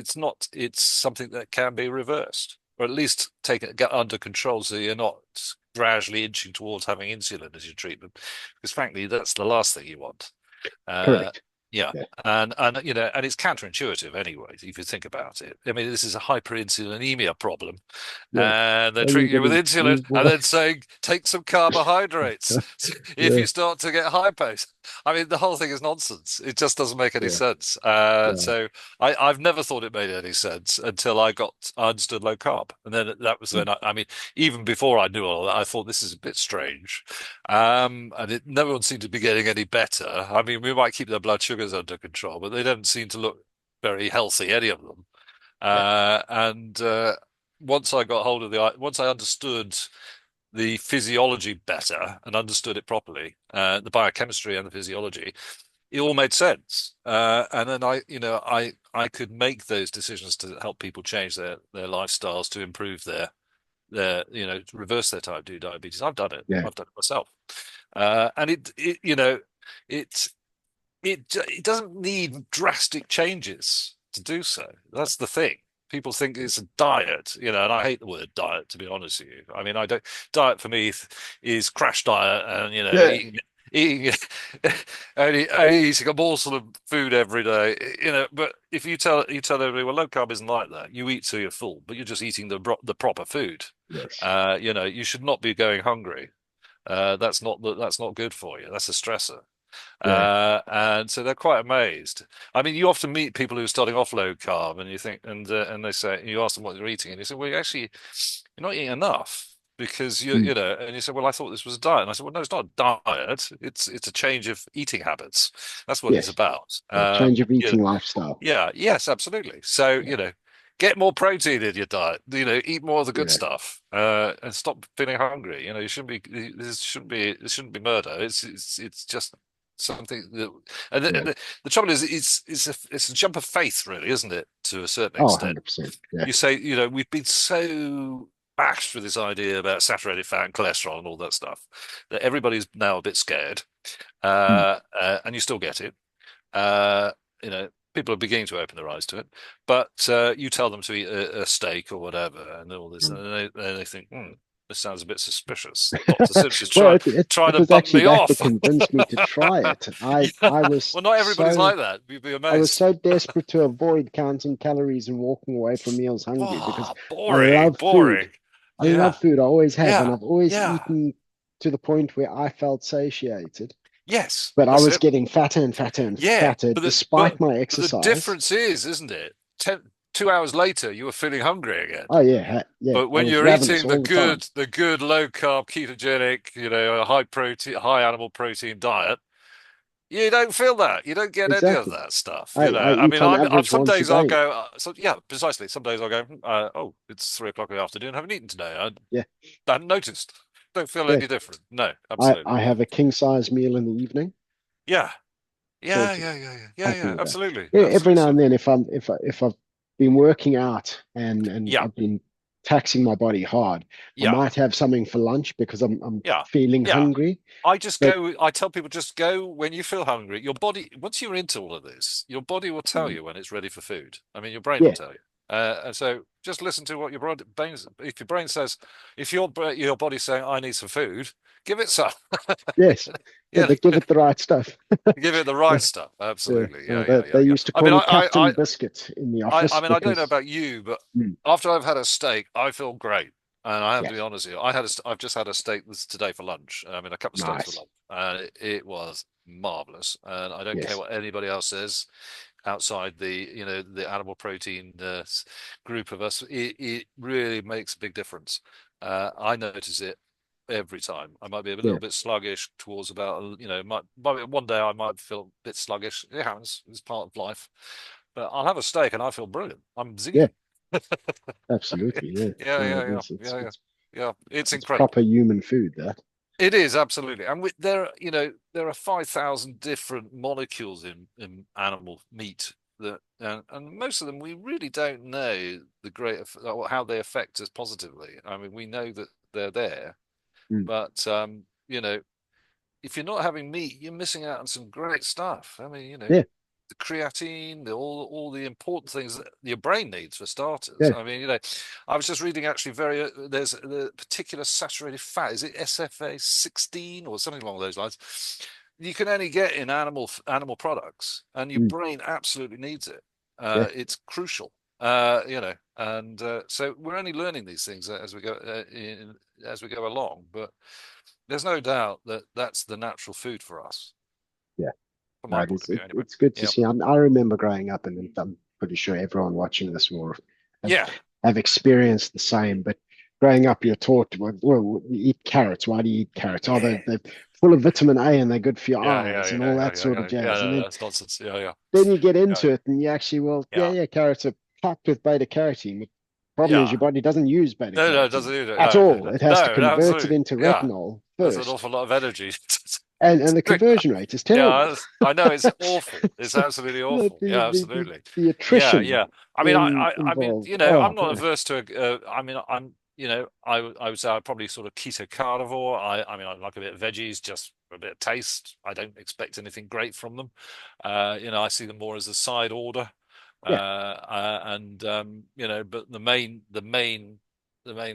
Speaker 3: something that can be reversed, or at least get under control, so you're not gradually inching towards having insulin as your treatment, because frankly that's the last thing you want.
Speaker 2: Correct.
Speaker 3: And it's counterintuitive anyway, if you think about it. I mean, this is a hyperinsulinemia problem, and they're treating you with insulin and then saying take some carbohydrates if you start to get hypos. I mean, the whole thing is nonsense. It just doesn't make any sense. So I've never thought it made any sense until I understood low carb, and then that was when I mean, even before I knew all that, I thought this is a bit strange, and no one seemed to be getting any better. I mean, we might keep their blood sugars under control, but they don't seem to look very healthy, any of them. Once I got hold of once I understood the physiology better and understood it properly, the biochemistry and the physiology, it all made sense. And then I could make those decisions to help people change their lifestyles to improve their to reverse their type 2 diabetes. I've done it. I've done it myself. And it doesn't need drastic changes to do so. That's the thing. People think it's a diet, and I hate the word diet, to be honest with you. I mean, diet for me is crash diet, and eating a morsel of food every day, But if you tell everybody, well, low carb isn't like that. You eat till you're full, but you're just eating the proper food.
Speaker 2: Yes.
Speaker 3: You should not be going hungry. That's not good for you. That's a stressor. And so they're quite amazed. I mean, you often meet people who are starting off low carb, and you think, and they say, you ask them what they're eating, and you say, well, you're not eating enough, because and you say, well, I thought this was a diet, and I said, well, no, it's not a diet. It's a change of eating habits. That's what it's about.
Speaker 2: Change of eating lifestyle.
Speaker 3: Yes, absolutely. So Get more protein in your diet. Eat more of the good
Speaker 2: Yeah.
Speaker 3: stuff, and stop feeling hungry. You shouldn't be. This shouldn't be murder. It's just something that. And
Speaker 2: Yeah.
Speaker 3: the trouble is, it's a jump of faith, really, isn't it? To a certain
Speaker 2: Oh,
Speaker 3: extent.
Speaker 2: 100%. Yeah.
Speaker 3: You say, we've been so bashed with this idea about saturated fat and cholesterol and all that stuff that everybody's now a bit scared,
Speaker 2: Mm.
Speaker 3: and you still get it. Uh, People are beginning to open their eyes to it, but you tell them to eat a steak or whatever, and all this, and they think, this sounds a bit suspicious. Dr. Simpson's
Speaker 2: Well,
Speaker 3: trying
Speaker 2: it
Speaker 3: to
Speaker 2: was
Speaker 3: bump
Speaker 2: actually
Speaker 3: me
Speaker 2: that
Speaker 3: off.
Speaker 2: that convinced me to try it.
Speaker 3: Yeah.
Speaker 2: I was
Speaker 3: Well, not everybody's
Speaker 2: so
Speaker 3: like that. You'd be
Speaker 2: I was
Speaker 3: amazed.
Speaker 2: so desperate to avoid counting calories and walking away from meals hungry because
Speaker 3: Oh,
Speaker 2: I
Speaker 3: boring,
Speaker 2: love food.
Speaker 3: boring.
Speaker 2: I love
Speaker 3: Yeah,
Speaker 2: food. I always have, and
Speaker 3: yeah,
Speaker 2: I've always
Speaker 3: yeah.
Speaker 2: eaten to the point where I felt satiated.
Speaker 3: Yes,
Speaker 2: But I
Speaker 3: that's
Speaker 2: was
Speaker 3: it.
Speaker 2: getting fatter and fatter and
Speaker 3: Yeah,
Speaker 2: fatter
Speaker 3: but
Speaker 2: despite my
Speaker 3: the
Speaker 2: exercise.
Speaker 3: difference is, isn't it? 2 hours later, you were feeling hungry again.
Speaker 2: Oh yeah, yeah.
Speaker 3: But
Speaker 2: I
Speaker 3: when
Speaker 2: was
Speaker 3: you're
Speaker 2: ravenous
Speaker 3: eating
Speaker 2: all the time.
Speaker 3: the good low carb ketogenic, a high protein, high animal protein diet, you don't feel that. You don't get any of
Speaker 2: Exactly.
Speaker 3: that stuff.
Speaker 2: I
Speaker 3: I mean,
Speaker 2: eat on average
Speaker 3: some
Speaker 2: once a
Speaker 3: days I'll
Speaker 2: day.
Speaker 3: go. So yeah, precisely. Some days I'll go. Oh, it's 3 o'clock in the afternoon. I haven't eaten today.
Speaker 2: Yeah,
Speaker 3: I hadn't noticed. Don't feel
Speaker 2: yeah.
Speaker 3: any different. No, absolutely.
Speaker 2: I have a king size meal in the evening.
Speaker 3: Yeah, yeah,
Speaker 2: Sorted.
Speaker 3: yeah, yeah, yeah, yeah,
Speaker 2: Happy
Speaker 3: yeah.
Speaker 2: with that.
Speaker 3: Absolutely,
Speaker 2: Yeah, every
Speaker 3: absolutely.
Speaker 2: now
Speaker 3: So,
Speaker 2: and then, if I've been working out and
Speaker 3: yeah,
Speaker 2: I've been taxing my body hard, I
Speaker 3: yeah,
Speaker 2: might have something for lunch because I'm
Speaker 3: yeah,
Speaker 2: feeling
Speaker 3: yeah.
Speaker 2: hungry.
Speaker 3: I just
Speaker 2: But
Speaker 3: go, I tell people just go when you feel hungry. Your body, once you're into all of this, your body will tell
Speaker 2: mm,
Speaker 3: you when it's ready for food. I mean, your brain will
Speaker 2: yeah,
Speaker 3: tell you. And so just listen to what your brain, if your brain says, if your body's saying, I need some food, give it some.
Speaker 2: yes, yeah,
Speaker 3: Yeah,
Speaker 2: but give it the right stuff.
Speaker 3: give it the right
Speaker 2: Yeah,
Speaker 3: stuff.
Speaker 2: yeah.
Speaker 3: Absolutely.
Speaker 2: No,
Speaker 3: Yeah, yeah, yeah,
Speaker 2: they
Speaker 3: yeah.
Speaker 2: used to
Speaker 3: I
Speaker 2: call
Speaker 3: mean,
Speaker 2: me Captain Biscuit in the office
Speaker 3: I mean, I don't know
Speaker 2: because
Speaker 3: about you, but
Speaker 2: mm,
Speaker 3: after I've had a steak, I feel great. And I have to
Speaker 2: yeah,
Speaker 3: be honest with you, I've just had a steak today for lunch. I mean, a couple of steaks for
Speaker 2: nice.
Speaker 3: lunch, and it was marvelous. And I don't care
Speaker 2: Yes,
Speaker 3: what anybody else says outside the animal protein group of us. It really makes a big difference. I notice it every time. I might be a
Speaker 2: yeah,
Speaker 3: little bit sluggish towards about, might be one day I might feel a bit sluggish. It happens. It's part of life. But I'll have a steak and I feel brilliant. I'm
Speaker 2: yeah,
Speaker 3: zinging.
Speaker 2: absolutely. Yeah,
Speaker 3: Yeah,
Speaker 2: no,
Speaker 3: yeah,
Speaker 2: it
Speaker 3: yeah,
Speaker 2: is.
Speaker 3: yeah, yeah, yeah. It's
Speaker 2: It's
Speaker 3: incredible.
Speaker 2: proper human food. That.
Speaker 3: It is absolutely, and there are 5,000 different molecules in animal meat that, and most of them we really don't know or how they affect us positively. I mean, we know that they're there,
Speaker 2: Mm,
Speaker 3: but if you're not having meat, you're missing out on some great stuff. I mean,
Speaker 2: yeah,
Speaker 3: the creatine, all the important things that your brain needs for starters.
Speaker 2: yeah.
Speaker 3: I mean, I was just reading actually there's a particular saturated fat. Is it SFA 16 or something along those lines? You can only get in animal products, and your
Speaker 2: Mm,
Speaker 3: brain absolutely needs it.
Speaker 2: yeah.
Speaker 3: It's crucial. And so we're only learning these things as we go along, but there's no doubt that that's the natural food for us,
Speaker 2: Yeah.
Speaker 3: from
Speaker 2: No,
Speaker 3: my point of view, anyway.
Speaker 2: it's good to
Speaker 3: Yeah.
Speaker 2: see. I remember growing up, and I'm pretty sure everyone watching this will have,
Speaker 3: Yeah.
Speaker 2: have experienced the same. But growing up, you're taught, well, you eat carrots. Why do you eat carrots? Oh,
Speaker 3: Yeah.
Speaker 2: they're full of vitamin A and they're good for your
Speaker 3: Yeah, yeah,
Speaker 2: eyes
Speaker 3: yeah,
Speaker 2: and all
Speaker 3: yeah,
Speaker 2: that
Speaker 3: yeah,
Speaker 2: sort of
Speaker 3: yeah, yeah.
Speaker 2: jazz. And
Speaker 3: No, that's nonsense. Yeah, yeah,
Speaker 2: then you get
Speaker 3: yeah,
Speaker 2: into it and you actually, well,
Speaker 3: yeah,
Speaker 2: yeah, carrots are packed with beta carotene. The problem is
Speaker 3: yeah.
Speaker 2: your body doesn't use beta
Speaker 3: No, no, it
Speaker 2: carotene
Speaker 3: doesn't either.
Speaker 2: at
Speaker 3: No,
Speaker 2: all.
Speaker 3: no,
Speaker 2: It has to
Speaker 3: no, no,
Speaker 2: convert it
Speaker 3: absolutely.
Speaker 2: into
Speaker 3: Yeah,
Speaker 2: retinol
Speaker 3: that's an
Speaker 2: first.
Speaker 3: awful lot of energy.
Speaker 2: And the
Speaker 3: Drink that.
Speaker 2: conversion rate is
Speaker 3: Yeah,
Speaker 2: terrible.
Speaker 3: I know it's awful. It's
Speaker 2: So
Speaker 3: absolutely awful. Yeah, absolutely.
Speaker 2: the
Speaker 3: Yeah,
Speaker 2: attrition
Speaker 3: yeah. I mean, I mean,
Speaker 2: involved. Oh
Speaker 3: I'm not
Speaker 2: boy.
Speaker 3: averse to. I mean, I would say I'm probably sort of keto carnivore. I mean, I like a bit of veggies, just for a bit of taste. I don't expect anything great from them. I see them more as a side order.
Speaker 2: Yeah,
Speaker 3: And but the main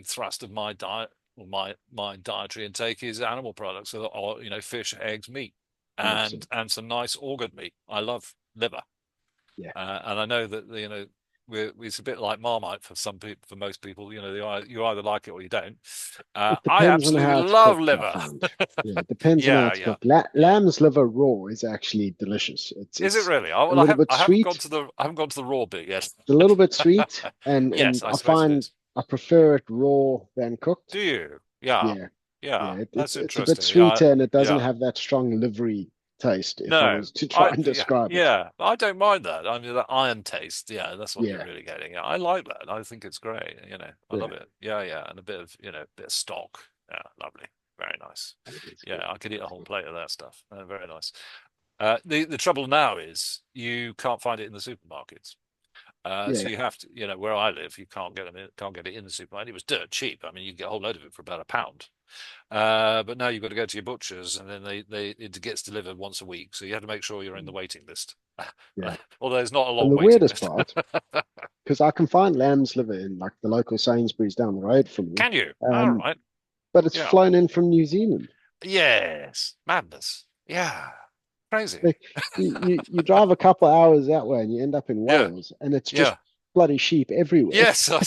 Speaker 3: thrust of my diet or my dietary intake is animal products, or fish, eggs, meat,
Speaker 2: 100%.
Speaker 3: and some nice organ meat. I love liver,
Speaker 2: Yeah.
Speaker 3: and I know that it's a bit like Marmite for some people. For most people, you either like it or you don't.
Speaker 2: It
Speaker 3: I
Speaker 2: depends on
Speaker 3: absolutely
Speaker 2: how it's
Speaker 3: love
Speaker 2: cooked, I
Speaker 3: liver.
Speaker 2: find. Yeah, it depends on how
Speaker 3: Yeah,
Speaker 2: it's
Speaker 3: yeah,
Speaker 2: cooked.
Speaker 3: yeah.
Speaker 2: Lamb's liver raw is actually delicious.
Speaker 3: Is it
Speaker 2: It's
Speaker 3: really? Oh,
Speaker 2: a
Speaker 3: well,
Speaker 2: little bit
Speaker 3: I haven't
Speaker 2: sweet.
Speaker 3: gone to the raw bit yet.
Speaker 2: It's a little bit sweet,
Speaker 3: Yes,
Speaker 2: and
Speaker 3: I
Speaker 2: I
Speaker 3: suppose it
Speaker 2: find
Speaker 3: is.
Speaker 2: I prefer it raw than
Speaker 3: Do
Speaker 2: cooked.
Speaker 3: you? Yeah,
Speaker 2: Yeah, yeah.
Speaker 3: yeah. That's
Speaker 2: It's a bit
Speaker 3: interesting. Yeah,
Speaker 2: sweeter and it doesn't
Speaker 3: yeah.
Speaker 2: have that strong livery taste if I
Speaker 3: No,
Speaker 2: was to try and describe it.
Speaker 3: yeah, I don't mind that. I mean, the iron taste, yeah, that's what you're
Speaker 2: Yeah,
Speaker 3: really getting. I like that. I think it's great. I love
Speaker 2: yeah,
Speaker 3: it. Yeah, yeah, and a bit of, bit of stock. Yeah, lovely. Very nice.
Speaker 2: that is
Speaker 3: Yeah,
Speaker 2: good.
Speaker 3: I could eat a
Speaker 2: That's
Speaker 3: whole
Speaker 2: good.
Speaker 3: plate of that stuff. Very nice. The trouble now is you can't find it in the supermarkets. So
Speaker 2: Yeah,
Speaker 3: you have to, where I live, you can't get it in the supermarket. It was dirt cheap. I mean, you get a whole load of it for about £1. But now you've got to go to your butchers, and then it gets delivered once a week. So you have to make sure you're in the waiting list.
Speaker 2: yeah.
Speaker 3: Although there's not a
Speaker 2: And
Speaker 3: long
Speaker 2: the
Speaker 3: waiting
Speaker 2: weirdest
Speaker 3: list.
Speaker 2: part, because I can find lamb's liver in like the local Sainsbury's down the road from me,
Speaker 3: Can you? All
Speaker 2: um,
Speaker 3: right.
Speaker 2: but it's
Speaker 3: Yeah.
Speaker 2: flown in from New Zealand.
Speaker 3: Yes. Madness. Yeah. Crazy.
Speaker 2: Like you drive a couple hours that way and you end up in
Speaker 3: Yeah.
Speaker 2: Wales, and it's just
Speaker 3: Yeah.
Speaker 2: bloody sheep everywhere.
Speaker 3: Yes. I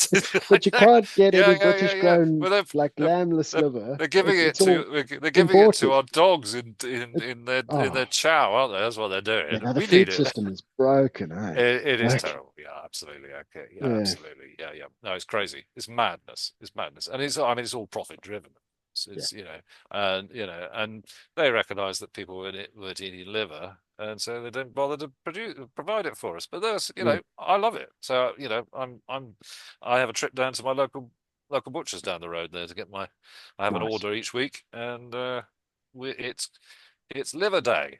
Speaker 2: But you
Speaker 3: know.
Speaker 2: can't get
Speaker 3: Yeah.
Speaker 2: any
Speaker 3: Yeah. Yeah.
Speaker 2: British
Speaker 3: Yeah.
Speaker 2: grown
Speaker 3: Well,
Speaker 2: like
Speaker 3: they've,
Speaker 2: lambless liver.
Speaker 3: they're giving it
Speaker 2: It's all
Speaker 3: to they're giving it to
Speaker 2: imported.
Speaker 3: our dogs in
Speaker 2: It,
Speaker 3: in
Speaker 2: oh
Speaker 3: their chow, aren't they? That's what they're
Speaker 2: yeah,
Speaker 3: doing.
Speaker 2: now the
Speaker 3: We need
Speaker 2: food
Speaker 3: it.
Speaker 2: system is broken, eh?
Speaker 3: It is
Speaker 2: Like
Speaker 3: terrible. Yeah, absolutely. Okay. Yeah,
Speaker 2: yeah,
Speaker 3: absolutely. Yeah, yeah. No, it's crazy. It's madness. It's madness. And I mean, it's all profit driven.
Speaker 2: yeah,
Speaker 3: And they recognize that people would eat liver, and so they don't bother to provide it for us. But
Speaker 2: yeah.
Speaker 3: I love it. So, I have a trip down to my local butcher's down the road there to get I have an
Speaker 2: Nice,
Speaker 3: order each week, and it's liver day.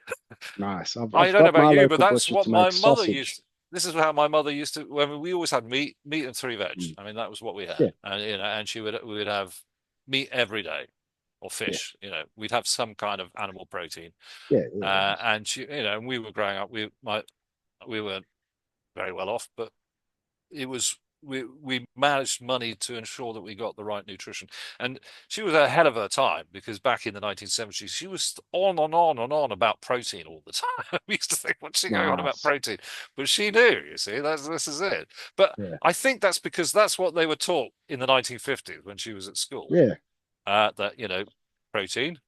Speaker 2: nice.
Speaker 3: I
Speaker 2: I've
Speaker 3: don't know
Speaker 2: got
Speaker 3: about
Speaker 2: my
Speaker 3: you, but
Speaker 2: local
Speaker 3: that's
Speaker 2: butcher
Speaker 3: what
Speaker 2: to
Speaker 3: my
Speaker 2: make
Speaker 3: mother
Speaker 2: sausage.
Speaker 3: used. This is how my mother used to. When we always had meat and three veg.
Speaker 2: Mm.
Speaker 3: I mean, that was what we had,
Speaker 2: Yeah,
Speaker 3: and we would have meat every day or
Speaker 2: yeah,
Speaker 3: fish. We'd have some kind of animal protein.
Speaker 2: yeah, yeah,
Speaker 3: And and we were growing up. We weren't very well off, but it was we managed money to ensure that we got the right nutrition. And she was ahead of her time, because back in the 1970s she was on and on and on about protein all the time. We used to think, what's she going on about
Speaker 2: nice.
Speaker 3: protein? But she knew, you see, this is it. But
Speaker 2: Yeah,
Speaker 3: I think that's because that's what they were taught in the 1950s when she was at school,
Speaker 2: yeah,
Speaker 3: that protein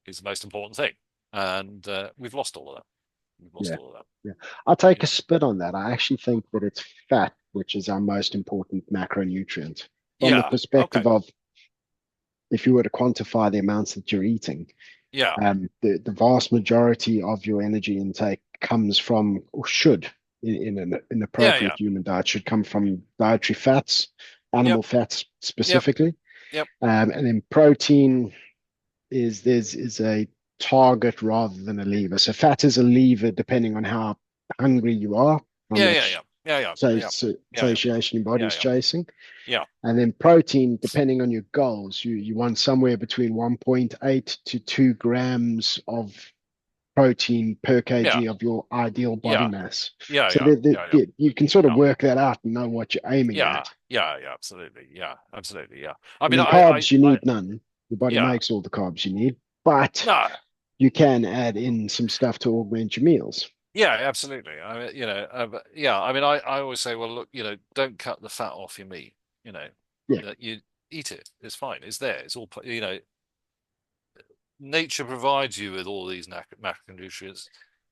Speaker 3: is the most important thing. And we've lost all of that. We've lost
Speaker 2: yeah,
Speaker 3: all of that.
Speaker 2: yeah. I'll take a
Speaker 3: Yeah.
Speaker 2: spit on that. I actually think that it's fat, which is our most important macronutrient from the
Speaker 3: Yeah.
Speaker 2: perspective
Speaker 3: Okay.
Speaker 2: of if you were to quantify the amounts that you're eating.
Speaker 3: Yeah.
Speaker 2: The vast majority of your energy intake comes from, or should, in
Speaker 3: Yeah.
Speaker 2: appropriate
Speaker 3: Yeah.
Speaker 2: human diet, should come from dietary fats,
Speaker 3: Yep.
Speaker 2: animal fats
Speaker 3: Yep.
Speaker 2: specifically,
Speaker 3: Yep.
Speaker 2: and then protein is a target rather than a lever. So fat is a lever depending on how hungry you are, how
Speaker 3: Yeah. Yeah. Yeah.
Speaker 2: much
Speaker 3: Yeah. Yeah.
Speaker 2: so,
Speaker 3: Yeah.
Speaker 2: so
Speaker 3: Yeah. Yeah.
Speaker 2: satiation your
Speaker 3: Yeah.
Speaker 2: body's
Speaker 3: Yeah.
Speaker 2: chasing.
Speaker 3: Yeah.
Speaker 2: And then protein, depending on your goals, you want somewhere between 1.8 to 2 grams of protein per
Speaker 3: Yeah.
Speaker 2: kg of your ideal body
Speaker 3: Yeah.
Speaker 2: mass.
Speaker 3: Yeah.
Speaker 2: So
Speaker 3: Yeah. Yeah. Yeah.
Speaker 2: you can sort of
Speaker 3: Yeah.
Speaker 2: work that out and know what you're aiming
Speaker 3: Yeah.
Speaker 2: at.
Speaker 3: Yeah. Yeah. Absolutely. Yeah. Absolutely. Yeah. I
Speaker 2: And
Speaker 3: mean,
Speaker 2: then carbs, you need none. Your body
Speaker 3: yeah.
Speaker 2: makes all the carbs you need, but
Speaker 3: No.
Speaker 2: you can add in some stuff to augment your meals.
Speaker 3: Yeah. Absolutely. I mean, yeah. I mean, I always say, well, look, don't cut the fat off your meat. You know,
Speaker 2: Yeah,
Speaker 3: you eat it. It's fine. It's there. It's all, nature provides you with all these macronutrients,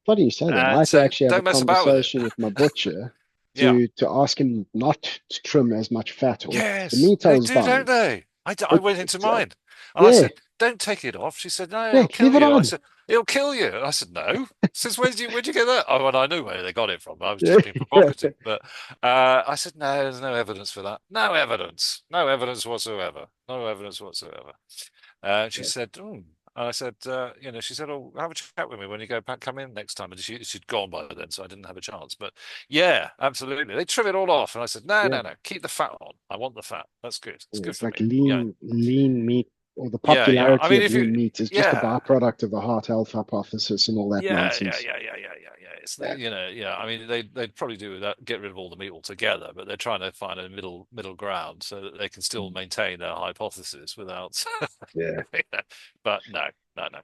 Speaker 2: funny you say that. I
Speaker 3: and
Speaker 2: had to
Speaker 3: so
Speaker 2: actually have a
Speaker 3: don't mess about with it.
Speaker 2: conversation with my butcher
Speaker 3: Yeah.
Speaker 2: to ask him not to trim as much fat off. The
Speaker 3: Yes,
Speaker 2: meat I
Speaker 3: they
Speaker 2: was
Speaker 3: do, don't
Speaker 2: buying.
Speaker 3: they? I went into mine, and I
Speaker 2: Yeah,
Speaker 3: said, "Don't take it off." She said, "No,
Speaker 2: yeah,
Speaker 3: it'll
Speaker 2: leave
Speaker 3: kill
Speaker 2: it
Speaker 3: you." I
Speaker 2: on.
Speaker 3: said, "It'll kill you." And I said, "No." Since where'd you get that? Oh, and I knew where they got it from. I was
Speaker 2: Yeah,
Speaker 3: just being
Speaker 2: yeah,
Speaker 3: provocative. But I said, "No, there's no evidence for that. No evidence whatsoever. No evidence whatsoever." She
Speaker 2: yeah.
Speaker 3: said, "Oh." And I said, she said, "Oh, have a chat with me when you come in next time." And she'd gone by then, so I didn't have a chance. But yeah, absolutely. They trim it all off. And I said, no,
Speaker 2: Yeah.
Speaker 3: no, no, keep the fat on. I want the fat. That's good. It's
Speaker 2: Yeah,
Speaker 3: good
Speaker 2: it's
Speaker 3: for
Speaker 2: like
Speaker 3: me. Yeah.
Speaker 2: lean meat, or the
Speaker 3: Yeah. Yeah. I
Speaker 2: popularity
Speaker 3: mean,
Speaker 2: of lean meat is just a
Speaker 3: yeah.
Speaker 2: byproduct of the heart health hypothesis and all that
Speaker 3: Yeah, yeah,
Speaker 2: nonsense.
Speaker 3: yeah, yeah, yeah, yeah, yeah.
Speaker 2: Yeah,
Speaker 3: Yeah. I mean, they'd probably do that, get rid of all the meat altogether, but they're trying to find a middle ground so that they can still
Speaker 2: mm,
Speaker 3: maintain their hypothesis without.
Speaker 2: yeah.
Speaker 3: But no, no, no.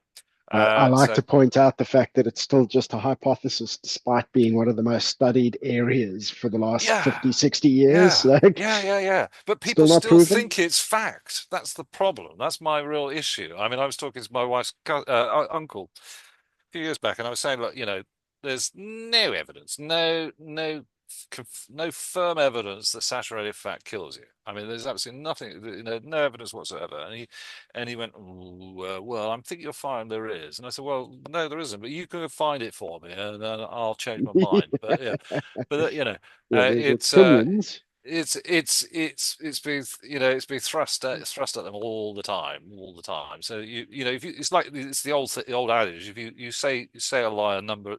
Speaker 2: I like
Speaker 3: So
Speaker 2: to point out the fact that it's still just a hypothesis, despite being one of the most studied areas for the last
Speaker 3: yeah,
Speaker 2: 50, 60 years.
Speaker 3: yeah,
Speaker 2: Like,
Speaker 3: yeah, yeah, yeah. But people
Speaker 2: still not
Speaker 3: still
Speaker 2: proven.
Speaker 3: think it's fact. That's the problem. That's my real issue. I mean, I was talking to my wife's uncle a few years back, and I was saying, look, there's no evidence, no no firm evidence that saturated fat kills you. I mean, there's absolutely nothing, no evidence whatsoever. And he went, well, I'm thinking you'll find there is. And I said, well, no, there isn't, but you can find it for me, and then I'll change my mind. But yeah, but
Speaker 2: Yeah, the
Speaker 3: it's
Speaker 2: opinions.
Speaker 3: it's been it's been thrust at them all the time. So if it's like it's the old adage: if you say a lie a number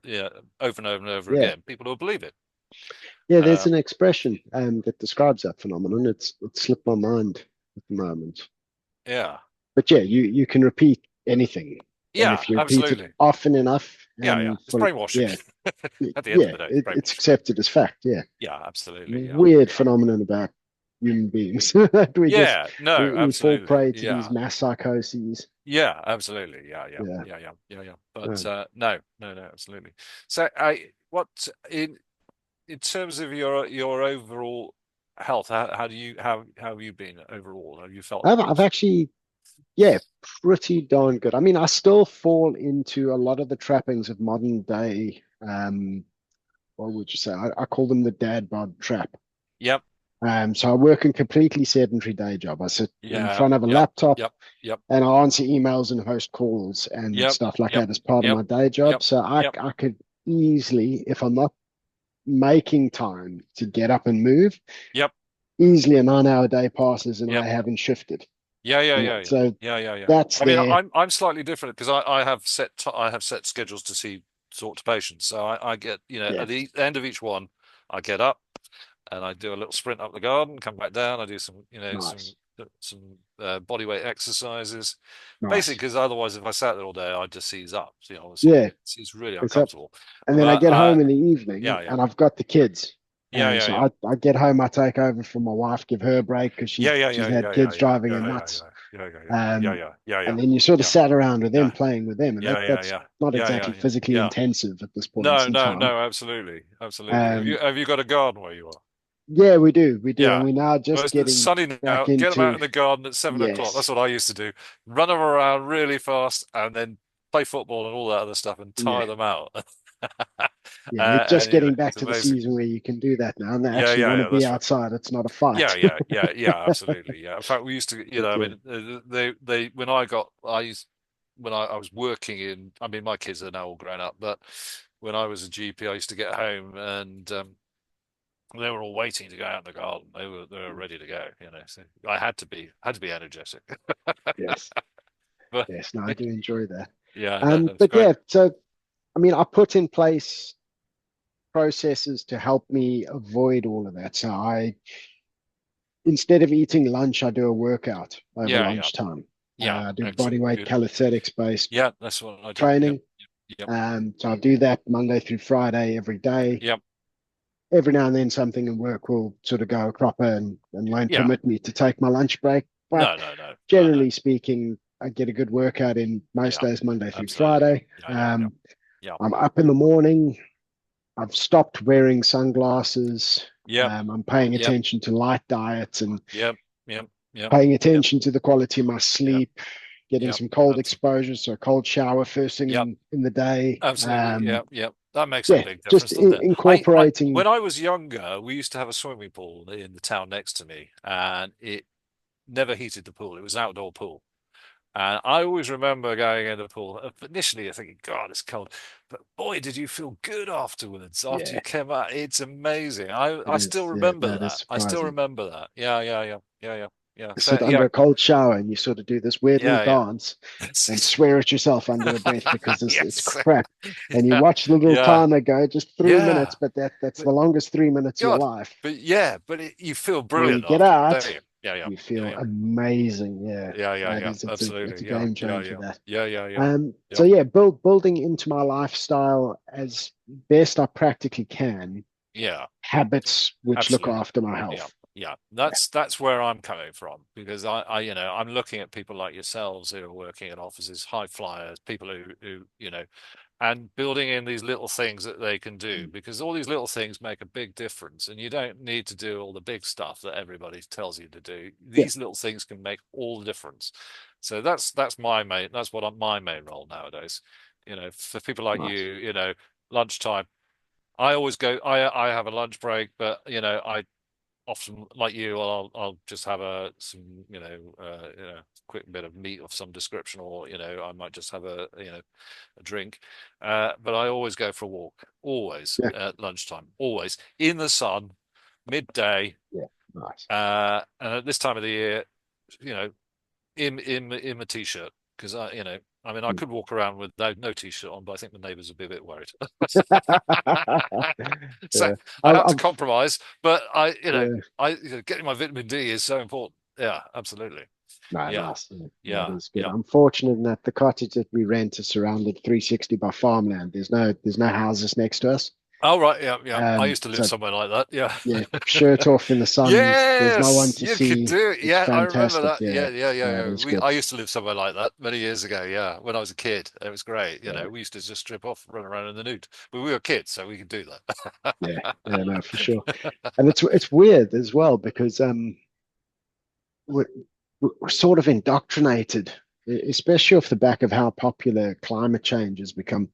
Speaker 3: over and over and over
Speaker 2: Yeah.
Speaker 3: again, people will believe it.
Speaker 2: Yeah, there's an expression that describes that phenomenon. It's slipped my mind at the moment.
Speaker 3: Yeah,
Speaker 2: But yeah, you can repeat anything, and
Speaker 3: yeah,
Speaker 2: if you repeat it
Speaker 3: absolutely.
Speaker 2: often enough,
Speaker 3: Yeah. It's
Speaker 2: for
Speaker 3: brainwashing.
Speaker 2: yeah,
Speaker 3: At the end of
Speaker 2: yeah,
Speaker 3: the day, it's
Speaker 2: it's
Speaker 3: brainwashing.
Speaker 2: accepted as fact. Yeah,
Speaker 3: Yeah, absolutely. Yeah,
Speaker 2: weird
Speaker 3: yeah,
Speaker 2: phenomenon about human beings that we just
Speaker 3: yeah. No,
Speaker 2: we fall
Speaker 3: absolutely.
Speaker 2: prey to these
Speaker 3: Yeah,
Speaker 2: mass psychoses.
Speaker 3: yeah, absolutely.
Speaker 2: Yeah,
Speaker 3: Yeah.
Speaker 2: uh,
Speaker 3: But no, absolutely. So, I what in terms of your overall health, how do you how have you been overall? Have you felt?
Speaker 2: I've actually yeah, pretty darn good. I mean, I still fall into a lot of the trappings of modern day. What would you say? I call them the dad bod trap.
Speaker 3: Yep.
Speaker 2: So I work a completely sedentary day job. I sit in
Speaker 3: Yeah.
Speaker 2: front of a
Speaker 3: Yep.
Speaker 2: laptop
Speaker 3: Yep. Yep.
Speaker 2: and I answer emails and host calls and
Speaker 3: Yep.
Speaker 2: stuff like
Speaker 3: Yep.
Speaker 2: that as part of
Speaker 3: Yep.
Speaker 2: my day job.
Speaker 3: Yep.
Speaker 2: So
Speaker 3: Yep.
Speaker 2: I could easily, if I'm not making time to get up and move,
Speaker 3: Yep.
Speaker 2: easily a 9 hour day passes and I
Speaker 3: Yep.
Speaker 2: haven't shifted.
Speaker 3: Yeah.
Speaker 2: So
Speaker 3: Yeah.
Speaker 2: that's
Speaker 3: I mean,
Speaker 2: there.
Speaker 3: I'm slightly different because I have I have set schedules to see talk to patients. So I get
Speaker 2: Yeah,
Speaker 3: at the end of each one, I get up and I do a little sprint up the garden, come back down. I do some
Speaker 2: nice,
Speaker 3: some body weight exercises, basically
Speaker 2: nice.
Speaker 3: because otherwise, if I sat there all day, I'd just seize up. Obviously,
Speaker 2: Yeah,
Speaker 3: it's really
Speaker 2: it's up.
Speaker 3: uncomfortable.
Speaker 2: And then I
Speaker 3: But
Speaker 2: get home in the evening
Speaker 3: yeah,
Speaker 2: and I've got the kids.
Speaker 3: yeah, yeah,
Speaker 2: So
Speaker 3: yeah.
Speaker 2: I get home, I take over from my wife, give her a break because she's had kids driving her nuts. Um, and then you sort of sat around with them, playing with them, and that's not exactly physically
Speaker 3: yeah.
Speaker 2: intensive at this point
Speaker 3: No,
Speaker 2: in
Speaker 3: no,
Speaker 2: time.
Speaker 3: no, absolutely, absolutely.
Speaker 2: Um,
Speaker 3: Have you got a garden where you are?
Speaker 2: yeah, we do, and
Speaker 3: Yeah.
Speaker 2: we're now
Speaker 3: Well,
Speaker 2: just
Speaker 3: it's
Speaker 2: getting
Speaker 3: sunny now.
Speaker 2: back
Speaker 3: Get them out
Speaker 2: into
Speaker 3: in the garden at 7 o'clock. That's
Speaker 2: yes,
Speaker 3: what I used to do. Run them around really fast and then play football and all that other stuff and
Speaker 2: yeah,
Speaker 3: tire them out.
Speaker 2: yeah. It's just
Speaker 3: And
Speaker 2: getting back
Speaker 3: it's
Speaker 2: to the
Speaker 3: amazing.
Speaker 2: season where you can do that now, and they actually want to be
Speaker 3: That's right.
Speaker 2: outside. It's not a fight.
Speaker 3: Absolutely. Yeah. In fact, we used to,
Speaker 2: But
Speaker 3: I
Speaker 2: yeah,
Speaker 3: mean, when I used, when I was working in, I mean, my kids are now all grown up, but when I was a GP, I used to get home and they were all waiting to go out in the garden. They were ready to go, So I had to be energetic.
Speaker 2: yes,
Speaker 3: But
Speaker 2: yes. No, I do enjoy that.
Speaker 3: yeah, no, that's
Speaker 2: But
Speaker 3: great.
Speaker 2: yeah, so I mean, I put in place processes to help me avoid all of that. So instead of eating lunch, I do a workout over
Speaker 3: Yeah.
Speaker 2: lunchtime.
Speaker 3: Yeah,
Speaker 2: I do body
Speaker 3: excellent.
Speaker 2: weight
Speaker 3: Good.
Speaker 2: calisthenics based
Speaker 3: Yeah, that's what I do. Yep.
Speaker 2: training.
Speaker 3: Yep.
Speaker 2: So I do that Monday through Friday every day.
Speaker 3: Yep.
Speaker 2: Every now and then something in work will sort of go cropper and won't
Speaker 3: Yeah.
Speaker 2: permit me to take my lunch break. But
Speaker 3: No.
Speaker 2: generally speaking, I get a good workout in most
Speaker 3: Yeah,
Speaker 2: days, Monday through
Speaker 3: absolutely.
Speaker 2: Friday.
Speaker 3: Yeah. Yeah.
Speaker 2: I'm up in the morning. I've stopped wearing sunglasses.
Speaker 3: Yep.
Speaker 2: I'm paying
Speaker 3: Yep.
Speaker 2: attention to light diets and
Speaker 3: Yep. Yep. Yep.
Speaker 2: paying
Speaker 3: Yep.
Speaker 2: attention to the quality of my
Speaker 3: Yep.
Speaker 2: sleep, getting
Speaker 3: Yep.
Speaker 2: some cold
Speaker 3: Absolutely.
Speaker 2: exposure, so a cold shower first thing
Speaker 3: Yep.
Speaker 2: in the day.
Speaker 3: Absolutely. Yep. That makes a
Speaker 2: Yeah,
Speaker 3: big
Speaker 2: just
Speaker 3: difference, doesn't it?
Speaker 2: incorporating.
Speaker 3: When I was younger, we used to have a swimming pool in the town next to me, and it never heated the pool. It was an outdoor pool. And I always remember going in the pool. Initially, thinking, God, it's cold. But boy, did you feel good afterwards, after you
Speaker 2: Yeah,
Speaker 3: came out. It's amazing.
Speaker 2: it
Speaker 3: I still
Speaker 2: is. Yeah,
Speaker 3: remember
Speaker 2: no, it is
Speaker 3: that. I still
Speaker 2: surprising.
Speaker 3: remember that. Yeah. So,
Speaker 2: Sit under a cold shower and you sort of do this weird little
Speaker 3: yeah.
Speaker 2: dance and swear at yourself under your breath because it's
Speaker 3: Yes.
Speaker 2: crap. And you
Speaker 3: Yeah.
Speaker 2: watch the little
Speaker 3: Yeah.
Speaker 2: timer go, just 3 minutes,
Speaker 3: Yeah.
Speaker 2: but that's
Speaker 3: But
Speaker 2: the longest 3 minutes of your
Speaker 3: God,
Speaker 2: life.
Speaker 3: you feel
Speaker 2: And when you
Speaker 3: brilliant
Speaker 2: get
Speaker 3: afterwards, don't
Speaker 2: out,
Speaker 3: you? Yeah.
Speaker 2: you feel
Speaker 3: Yeah.
Speaker 2: amazing. Yeah, that is it's a
Speaker 3: Absolutely. Yeah.
Speaker 2: game changer that.
Speaker 3: Yeah.
Speaker 2: So
Speaker 3: Yep.
Speaker 2: yeah, building into my lifestyle as best I practically can,
Speaker 3: Yeah.
Speaker 2: habits which look
Speaker 3: Absolutely.
Speaker 2: after my
Speaker 3: Yeah.
Speaker 2: health.
Speaker 3: Yeah.
Speaker 2: Yeah,
Speaker 3: That's where I'm coming from because I'm looking at people like yourselves who are working in offices, high flyers, people who, and building in these little things that they can do because all these little things make a big difference and you don't need to do all the big stuff that everybody tells you to do.
Speaker 2: yeah,
Speaker 3: These little things can make all the difference. So that's my main role nowadays. For people like you,
Speaker 2: nice.
Speaker 3: lunchtime I always go. I have a lunch break, but I often, like you, I'll just have some quick bit of meat of some description, or I might just have a drink. But I always go for a walk, always
Speaker 2: Yeah.
Speaker 3: at lunchtime, always in the sun, midday.
Speaker 2: Yeah. Nice.
Speaker 3: And at this time of the year, you know, in my t-shirt, because I could walk around with no t-shirt on, but I think the neighbours would be a bit worried. So
Speaker 2: Yeah.
Speaker 3: I'd have to
Speaker 2: I'm
Speaker 3: compromise, but
Speaker 2: yeah.
Speaker 3: getting my vitamin D is so important. Yeah, absolutely.
Speaker 2: No,
Speaker 3: Yeah,
Speaker 2: nice. Yeah, yeah, it
Speaker 3: yeah,
Speaker 2: is good.
Speaker 3: yeah.
Speaker 2: I'm fortunate in that the cottage that we rent is surrounded 360 by farmland. There's no houses next to us.
Speaker 3: Oh, right, yeah, yeah. I used to live
Speaker 2: So
Speaker 3: somewhere like that. Yeah.
Speaker 2: yeah, shirt off in the sun. There's no one
Speaker 3: Yes,
Speaker 2: to
Speaker 3: you could
Speaker 2: see.
Speaker 3: do it.
Speaker 2: It's
Speaker 3: Yeah, I remember
Speaker 2: fantastic.
Speaker 3: that.
Speaker 2: Yeah,
Speaker 3: Yeah, yeah, yeah,
Speaker 2: yeah, it
Speaker 3: yeah.
Speaker 2: is good.
Speaker 3: I used to live somewhere like that many years ago. Yeah, when I was a kid, it was great.
Speaker 2: Yeah,
Speaker 3: We used to just strip off, run around in the nude, but we were kids, so we could do
Speaker 2: yeah,
Speaker 3: that.
Speaker 2: yeah, no, for sure. And it's weird as well because we're, we're sort of indoctrinated, especially off the back of how popular climate change has become.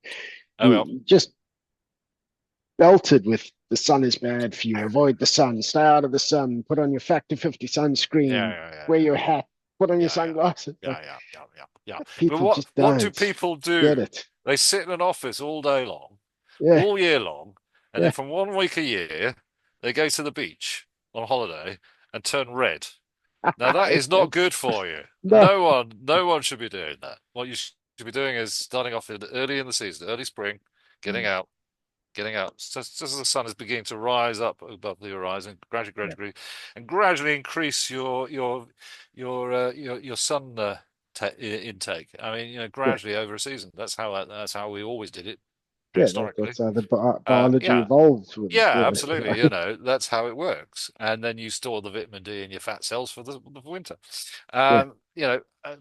Speaker 3: Oh well.
Speaker 2: You just belted with the sun is bad for you. Avoid the sun. Stay out of the sun. Put on your factor 50
Speaker 3: Yeah,
Speaker 2: sunscreen.
Speaker 3: yeah, yeah,
Speaker 2: Wear
Speaker 3: yeah,
Speaker 2: your hat. Put on your
Speaker 3: yeah, yeah,
Speaker 2: sunglasses.
Speaker 3: yeah,
Speaker 2: Like
Speaker 3: yeah, yeah, yeah, yeah. But
Speaker 2: people just
Speaker 3: what do
Speaker 2: don't
Speaker 3: people
Speaker 2: get
Speaker 3: do?
Speaker 2: it.
Speaker 3: They sit in an office all day long,
Speaker 2: Yeah,
Speaker 3: all year long, and then
Speaker 2: yeah.
Speaker 3: from 1 week a year, they go to the beach on holiday and turn red. Now that is not good for you.
Speaker 2: No,
Speaker 3: No one should be doing that. What you should be doing is starting off early in the season, early spring, getting
Speaker 2: mm,
Speaker 3: out, just as the sun is beginning to rise up above the horizon,
Speaker 2: yeah,
Speaker 3: gradually increase your sun intake. I mean,
Speaker 2: yeah,
Speaker 3: gradually over a season. That's how we always did it
Speaker 2: yeah.
Speaker 3: prehistorically.
Speaker 2: That's how the biology
Speaker 3: Yeah,
Speaker 2: evolved with it.
Speaker 3: yeah, absolutely.
Speaker 2: Yeah,
Speaker 3: That's how it works. And then you store the vitamin D in your fat cells for the winter.
Speaker 2: yeah,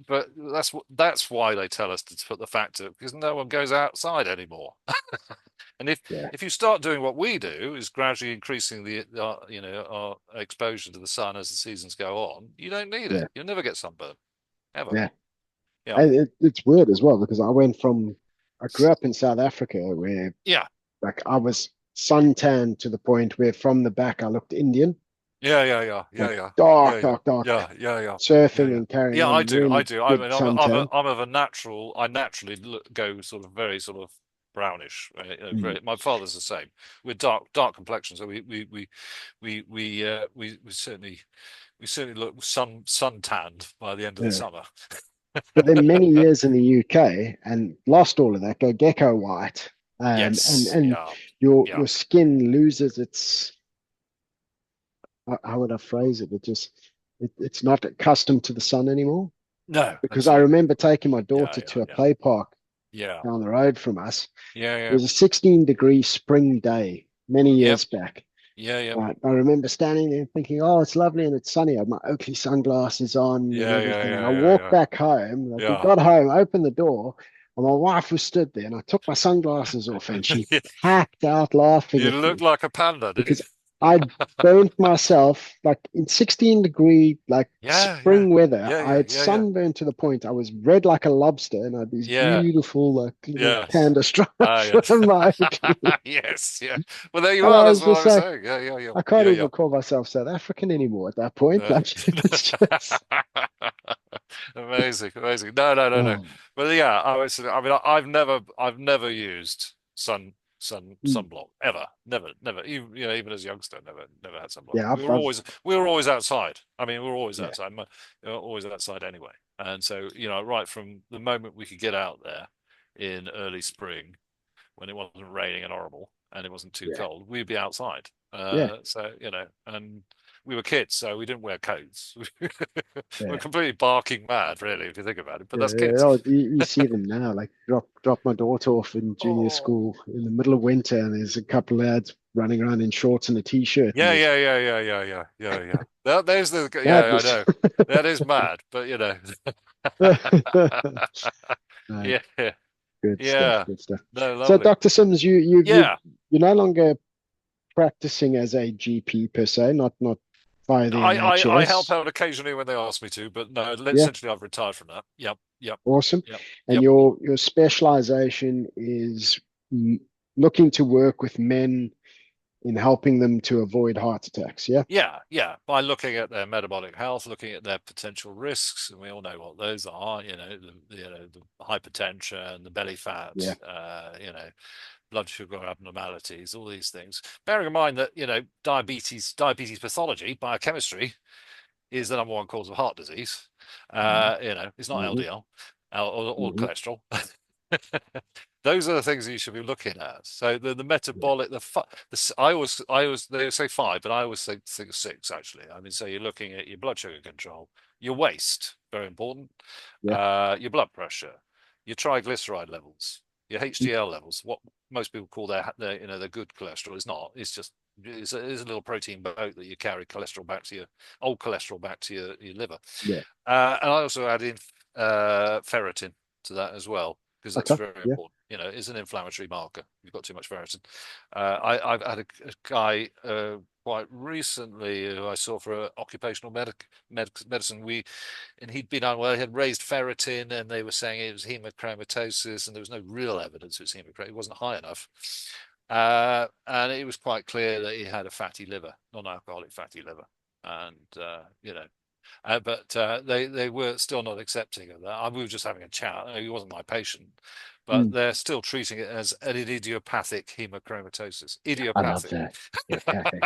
Speaker 3: But that's why they tell us to put the factor, because no one goes outside anymore. And
Speaker 2: yeah,
Speaker 3: if you start doing what we do, is gradually increasing our exposure to the sun as the seasons go on, you don't need
Speaker 2: yeah,
Speaker 3: it. You'll never get sunburn, ever.
Speaker 2: yeah.
Speaker 3: Yeah,
Speaker 2: And it's weird as well because I grew up in South Africa where
Speaker 3: yeah,
Speaker 2: like I was suntanned to the point where from the back I looked Indian,
Speaker 3: yeah, yeah, yeah, yeah,
Speaker 2: like
Speaker 3: yeah,
Speaker 2: dark,
Speaker 3: yeah, yeah,
Speaker 2: dark, dark,
Speaker 3: yeah, yeah, yeah, yeah,
Speaker 2: surfing
Speaker 3: yeah.
Speaker 2: and carrying
Speaker 3: Yeah, I
Speaker 2: on,
Speaker 3: do. I
Speaker 2: really
Speaker 3: do. I
Speaker 2: good
Speaker 3: mean,
Speaker 2: suntan.
Speaker 3: I'm of a natural. I naturally go sort of very sort of brownish.
Speaker 2: Mm,
Speaker 3: My father's the same. We're dark complexion, so we certainly look sun tanned by the end of the
Speaker 2: yeah.
Speaker 3: summer.
Speaker 2: But then many years in the UK and lost all of that, go gecko white,
Speaker 3: Yes.
Speaker 2: and
Speaker 3: Yeah. Yeah.
Speaker 2: your skin loses its how would I phrase it? It's not accustomed to the sun anymore.
Speaker 3: No,
Speaker 2: Because I
Speaker 3: absolutely.
Speaker 2: remember taking my
Speaker 3: Yeah.
Speaker 2: daughter
Speaker 3: Yeah.
Speaker 2: to a
Speaker 3: Yeah.
Speaker 2: play park
Speaker 3: Yeah.
Speaker 2: down the road from us.
Speaker 3: Yeah.
Speaker 2: It
Speaker 3: Yeah.
Speaker 2: was a 16-degree spring day many
Speaker 3: Yep.
Speaker 2: years back.
Speaker 3: Yeah. Yep.
Speaker 2: Right. I remember standing there thinking, oh, it's lovely and it's sunny. I had my Oakley sunglasses on and
Speaker 3: Yeah. Yeah.
Speaker 2: everything. And I
Speaker 3: Yeah. Yeah.
Speaker 2: walked
Speaker 3: Yeah.
Speaker 2: back home. Like we
Speaker 3: Yeah.
Speaker 2: got home, opened the door, and my wife was stood there. And I took my sunglasses off and she hacked out laughing
Speaker 3: You
Speaker 2: at
Speaker 3: look
Speaker 2: me
Speaker 3: like a panda, did you?
Speaker 2: because I'd burnt myself like in 16-degree like
Speaker 3: Yeah. Yeah.
Speaker 2: spring weather.
Speaker 3: Yeah.
Speaker 2: I
Speaker 3: Yeah.
Speaker 2: had
Speaker 3: Yeah. Yeah.
Speaker 2: sunburned to the point I was red like a lobster and I had these
Speaker 3: Yeah.
Speaker 2: beautiful like little
Speaker 3: Yes.
Speaker 2: panda
Speaker 3: Ah,
Speaker 2: stripes
Speaker 3: yes.
Speaker 2: on my Oakley.
Speaker 3: Yes. Yeah. Well, there you
Speaker 2: And
Speaker 3: are.
Speaker 2: I
Speaker 3: That's
Speaker 2: was
Speaker 3: what I
Speaker 2: just
Speaker 3: was
Speaker 2: like,
Speaker 3: saying. Yeah. Yeah. Yeah.
Speaker 2: I can't
Speaker 3: Yeah. Yeah.
Speaker 2: even call myself South African anymore at that point. Like it's just
Speaker 3: Amazing, amazing. No, no, no, no.
Speaker 2: oh,
Speaker 3: But yeah, I mean, I've never used
Speaker 2: mm,
Speaker 3: sunblock ever, never, never. Even as a youngster, never had sunblock.
Speaker 2: yeah, I've
Speaker 3: We were always outside. I mean, we were always
Speaker 2: yeah,
Speaker 3: outside, always outside anyway. And so, right from the moment we could get out there in early spring, when it wasn't raining and horrible and it wasn't too
Speaker 2: yeah,
Speaker 3: cold, we'd be outside.
Speaker 2: yeah,
Speaker 3: So and we were kids, so we didn't wear coats. We're
Speaker 2: yeah.
Speaker 3: completely barking mad, really, if you think about it. But
Speaker 2: Yeah,
Speaker 3: that's
Speaker 2: yeah,
Speaker 3: kids.
Speaker 2: oh, you see them now. Like drop my daughter off in junior
Speaker 3: Oh,
Speaker 2: school in the middle of winter, and there's a couple of lads running around in shorts and a t-shirt, and
Speaker 3: yeah,
Speaker 2: there's
Speaker 3: yeah, yeah, yeah, yeah, yeah, yeah, yeah. There's the yeah, I
Speaker 2: madness.
Speaker 3: know. That is mad, but
Speaker 2: No,
Speaker 3: yeah,
Speaker 2: good stuff,
Speaker 3: yeah.
Speaker 2: good stuff.
Speaker 3: No,
Speaker 2: So,
Speaker 3: lovely.
Speaker 2: Dr. Sims,
Speaker 3: Yeah,
Speaker 2: you're no longer practicing as a GP per se, not via the
Speaker 3: I help
Speaker 2: NHS.
Speaker 3: out occasionally when they ask me to, but no,
Speaker 2: Yeah,
Speaker 3: essentially I've retired from that. Yep, yep,
Speaker 2: awesome.
Speaker 3: yep,
Speaker 2: And
Speaker 3: yep.
Speaker 2: your specialization is looking to work with men in helping them to avoid heart attacks. Yeah.
Speaker 3: Yeah. By looking at their metabolic health, looking at their potential risks, and we all know what those are. The hypertension, the belly fat,
Speaker 2: Yeah.
Speaker 3: blood sugar abnormalities, all these things. Bearing in mind that diabetes pathology, biochemistry, is the number one cause of heart disease. It's not
Speaker 2: Mm-hmm.
Speaker 3: LDL or
Speaker 2: Mm-hmm.
Speaker 3: cholesterol. Those are the things you should be looking at. So the metabolic, I always they say five, but I always think six actually. I mean, so you're looking at your blood sugar control, your waist, very important,
Speaker 2: Yeah.
Speaker 3: your blood pressure, your triglyceride levels, your
Speaker 2: Mm.
Speaker 3: HDL levels. What most people call their good cholesterol is not. It's just it's a little protein boat that you carry cholesterol back to old cholesterol back to your liver.
Speaker 2: Yeah.
Speaker 3: And I also add in ferritin to that as well, because that's
Speaker 2: Okay.
Speaker 3: very
Speaker 2: Yeah.
Speaker 3: important. It's an inflammatory marker. You've got too much ferritin. I've had a guy quite recently who I saw for occupational medicine. And he'd been unwell. He had raised ferritin, and they were saying it was hemochromatosis, and there was no real evidence it was hemochromatosis. It wasn't high enough. And it was quite clear that he had a fatty liver, non-alcoholic fatty liver, and but they were still not accepting of that. We were just having a chat. He wasn't my patient, but
Speaker 2: Mm.
Speaker 3: they're still treating it as an idiopathic hemochromatosis.
Speaker 2: I love
Speaker 3: Idiopathic.
Speaker 2: that. Idiopathic.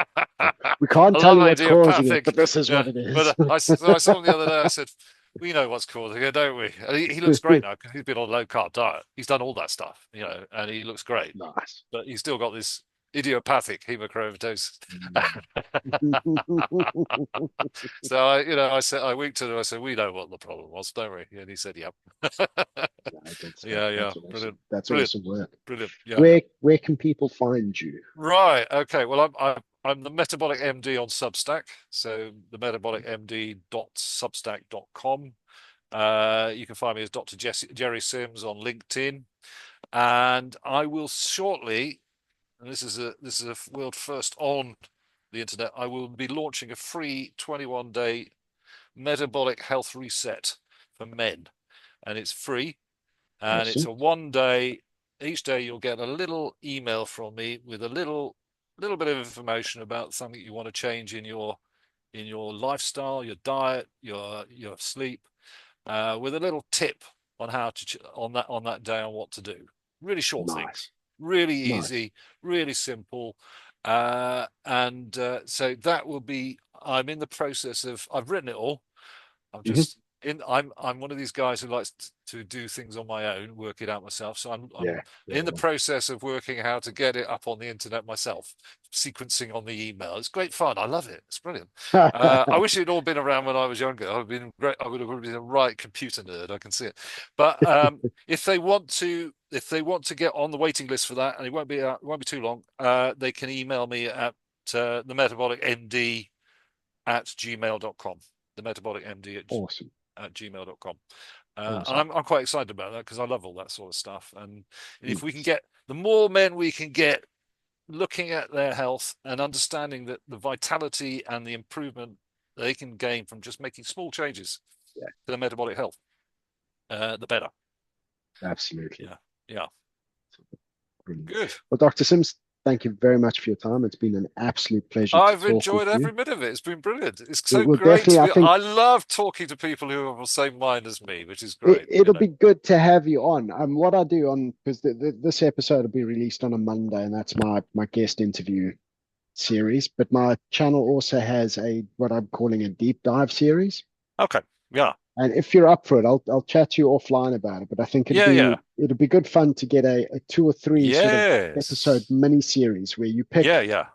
Speaker 2: We can't
Speaker 3: I
Speaker 2: tell
Speaker 3: love
Speaker 2: you what's causing it,
Speaker 3: idiopathic.
Speaker 2: but this is
Speaker 3: Yeah,
Speaker 2: what it is.
Speaker 3: but I saw him the other day. I said, "We know what's causing it, don't we?" And he looks great now because he's been on a low carb diet. He's done all that stuff, and he looks great.
Speaker 2: Nice.
Speaker 3: But he's still got this idiopathic hemochromatosis. So I winked at him. I said, "We know what the problem was, don't we?" And he said, "Yep."
Speaker 2: Yeah, good stuff.
Speaker 3: Yeah.
Speaker 2: That's awesome.
Speaker 3: Brilliant.
Speaker 2: That's
Speaker 3: Brilliant.
Speaker 2: awesome work.
Speaker 3: Brilliant. Yeah.
Speaker 2: Where can people find you?
Speaker 3: Right. Okay. Well, I'm the Metabolic MD on Substack. So the metabolicmd.substack.com. You can find me as Dr. Jerry Sims on LinkedIn, and I will shortly, and this is a world first on the internet. I will be launching a free 21-day metabolic health reset for men, and it's free, and it's
Speaker 2: Awesome.
Speaker 3: a 1 day. Each day you'll get a little email from me with a little bit of information about something you want to change in your lifestyle, your diet, your sleep, with a little tip on how to on that day on what to do. Really short
Speaker 2: Nice.
Speaker 3: things, really
Speaker 2: Nice.
Speaker 3: easy, really simple, and so that will be. I'm in the process of. I've written it all. I'm
Speaker 2: Hmm.
Speaker 3: just in. I'm one of these guys who likes to do things on my own, work it out myself. So I'm
Speaker 2: Yeah.
Speaker 3: in the process of working how to get it up on the internet myself, sequencing on the email. It's great fun. I love it. It's brilliant. I wish it'd all been around when I was younger. I've been great. I would have been a right computer nerd. I can see it. But if they want to get on the waiting list for that, and it won't be too long, they can email me at the metabolicmd at gmail.com. The metabolicmd
Speaker 2: Awesome.
Speaker 3: at gmail.com. And
Speaker 2: Awesome.
Speaker 3: I'm quite excited about that because I love all that sort of stuff. And if we can
Speaker 2: Nice.
Speaker 3: get the more men we can get looking at their health and understanding that the vitality and the improvement they can gain from just making small changes
Speaker 2: Yeah.
Speaker 3: to their metabolic health, the better.
Speaker 2: Absolutely.
Speaker 3: Yeah.
Speaker 2: Brilliant.
Speaker 3: Good.
Speaker 2: Well, Dr. Sims, thank you very much for your time. It's been an absolute pleasure to
Speaker 3: I've
Speaker 2: talk with
Speaker 3: enjoyed
Speaker 2: you.
Speaker 3: every minute of it. It's been brilliant. It's so
Speaker 2: We'll
Speaker 3: great
Speaker 2: definitely,
Speaker 3: to
Speaker 2: I
Speaker 3: be.
Speaker 2: think
Speaker 3: I love talking to people who are of the same mind as me, which is
Speaker 2: it,
Speaker 3: great.
Speaker 2: it'll be good to have you on. What I do on, because this episode will be released on a Monday, and that's my guest interview series. But my channel also has what I'm calling a deep dive series.
Speaker 3: Okay. Yeah.
Speaker 2: And if you're up for it, I'll chat to you offline about it. But I think
Speaker 3: Yeah.
Speaker 2: it'll be good fun to get a 2 or 3 sort of episode
Speaker 3: Yes.
Speaker 2: mini series where you pick
Speaker 3: Yeah.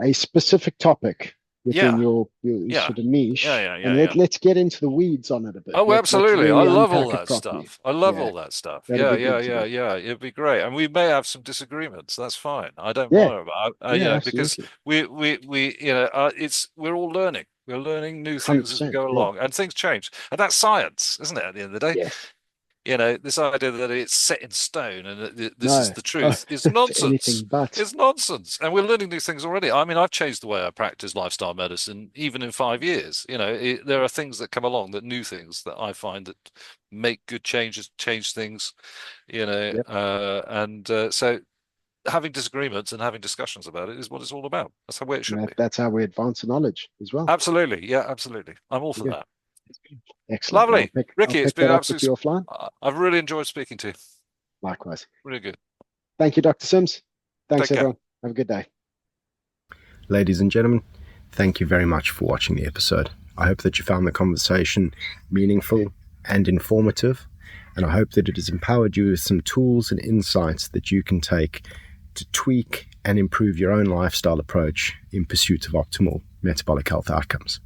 Speaker 2: a specific topic within
Speaker 3: Yeah.
Speaker 2: your
Speaker 3: Yeah.
Speaker 2: sort of niche, and
Speaker 3: Yeah.
Speaker 2: let's get into the weeds on it a bit.
Speaker 3: Oh,
Speaker 2: Let's
Speaker 3: absolutely. I
Speaker 2: really
Speaker 3: love all
Speaker 2: unpack it
Speaker 3: that
Speaker 2: properly.
Speaker 3: stuff. I love
Speaker 2: Yeah,
Speaker 3: all that stuff.
Speaker 2: that'll be good to do.
Speaker 3: Yeah. It'd be great. And we may have some disagreements. That's fine. I don't
Speaker 2: Yeah,
Speaker 3: mind about,
Speaker 2: yeah,
Speaker 3: because
Speaker 2: absolutely.
Speaker 3: we're all learning. We're learning new things as we
Speaker 2: 100%.
Speaker 3: go
Speaker 2: Yeah.
Speaker 3: along, and things change. And that's science, isn't it? At the end of the day,
Speaker 2: Yes.
Speaker 3: this idea that it's set in stone and that this is
Speaker 2: No.
Speaker 3: the
Speaker 2: Oh,
Speaker 3: truth is
Speaker 2: it's
Speaker 3: nonsense.
Speaker 2: anything but.
Speaker 3: It's nonsense. And we're learning new things already. I mean, I've changed the way I practice lifestyle medicine, even in 5 years. There are things that come along, new things that I find that make good changes, change things,
Speaker 2: Yep.
Speaker 3: and so having disagreements and having discussions about it is what it's all about. That's the way it should be.
Speaker 2: That's how we advance the knowledge as well.
Speaker 3: Absolutely. Yeah, absolutely. I'm all for that.
Speaker 2: Excellent.
Speaker 3: Lovely. Ricky, it's been
Speaker 2: absolutely offline.
Speaker 3: I've really enjoyed speaking to you.
Speaker 2: Likewise.
Speaker 3: Really good.
Speaker 2: Thank you, Dr. Sims. Thanks, everyone. Have a good day.
Speaker 1: Ladies and gentlemen, thank you very much for watching the episode. I hope that you found the conversation meaningful and informative, and I hope that it has empowered you with some tools and insights that you can take to tweak and improve your own lifestyle approach in pursuit of optimal metabolic health outcomes.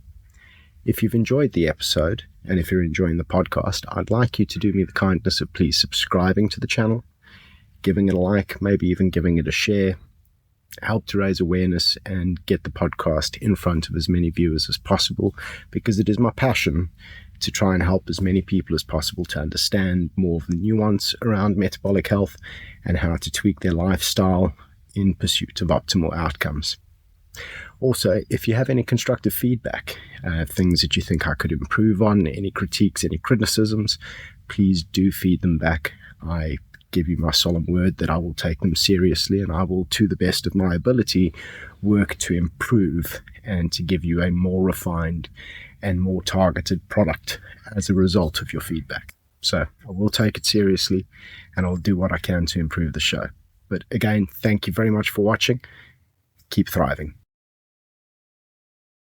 Speaker 1: If you've enjoyed the episode, and if you're enjoying the podcast, I'd like you to do me the kindness of please subscribing to the channel, giving it a like, maybe even giving it a share. Help to raise awareness and get the podcast in front of as many viewers as possible, because it is my passion to try and help as many people as possible to understand more of the nuance around metabolic health and how to tweak their lifestyle in pursuit of optimal outcomes. Also, if you have any constructive feedback, things that you think I could improve on, any critiques, any criticisms, please do feed them back. I give you my solemn word that I will take them seriously, and I will, to the best of my ability, work to improve and to give you a more refined and more targeted product as a result of your feedback. So I will take it seriously, and I'll do what I can to improve the show. But again, thank you very much for watching. Keep thriving.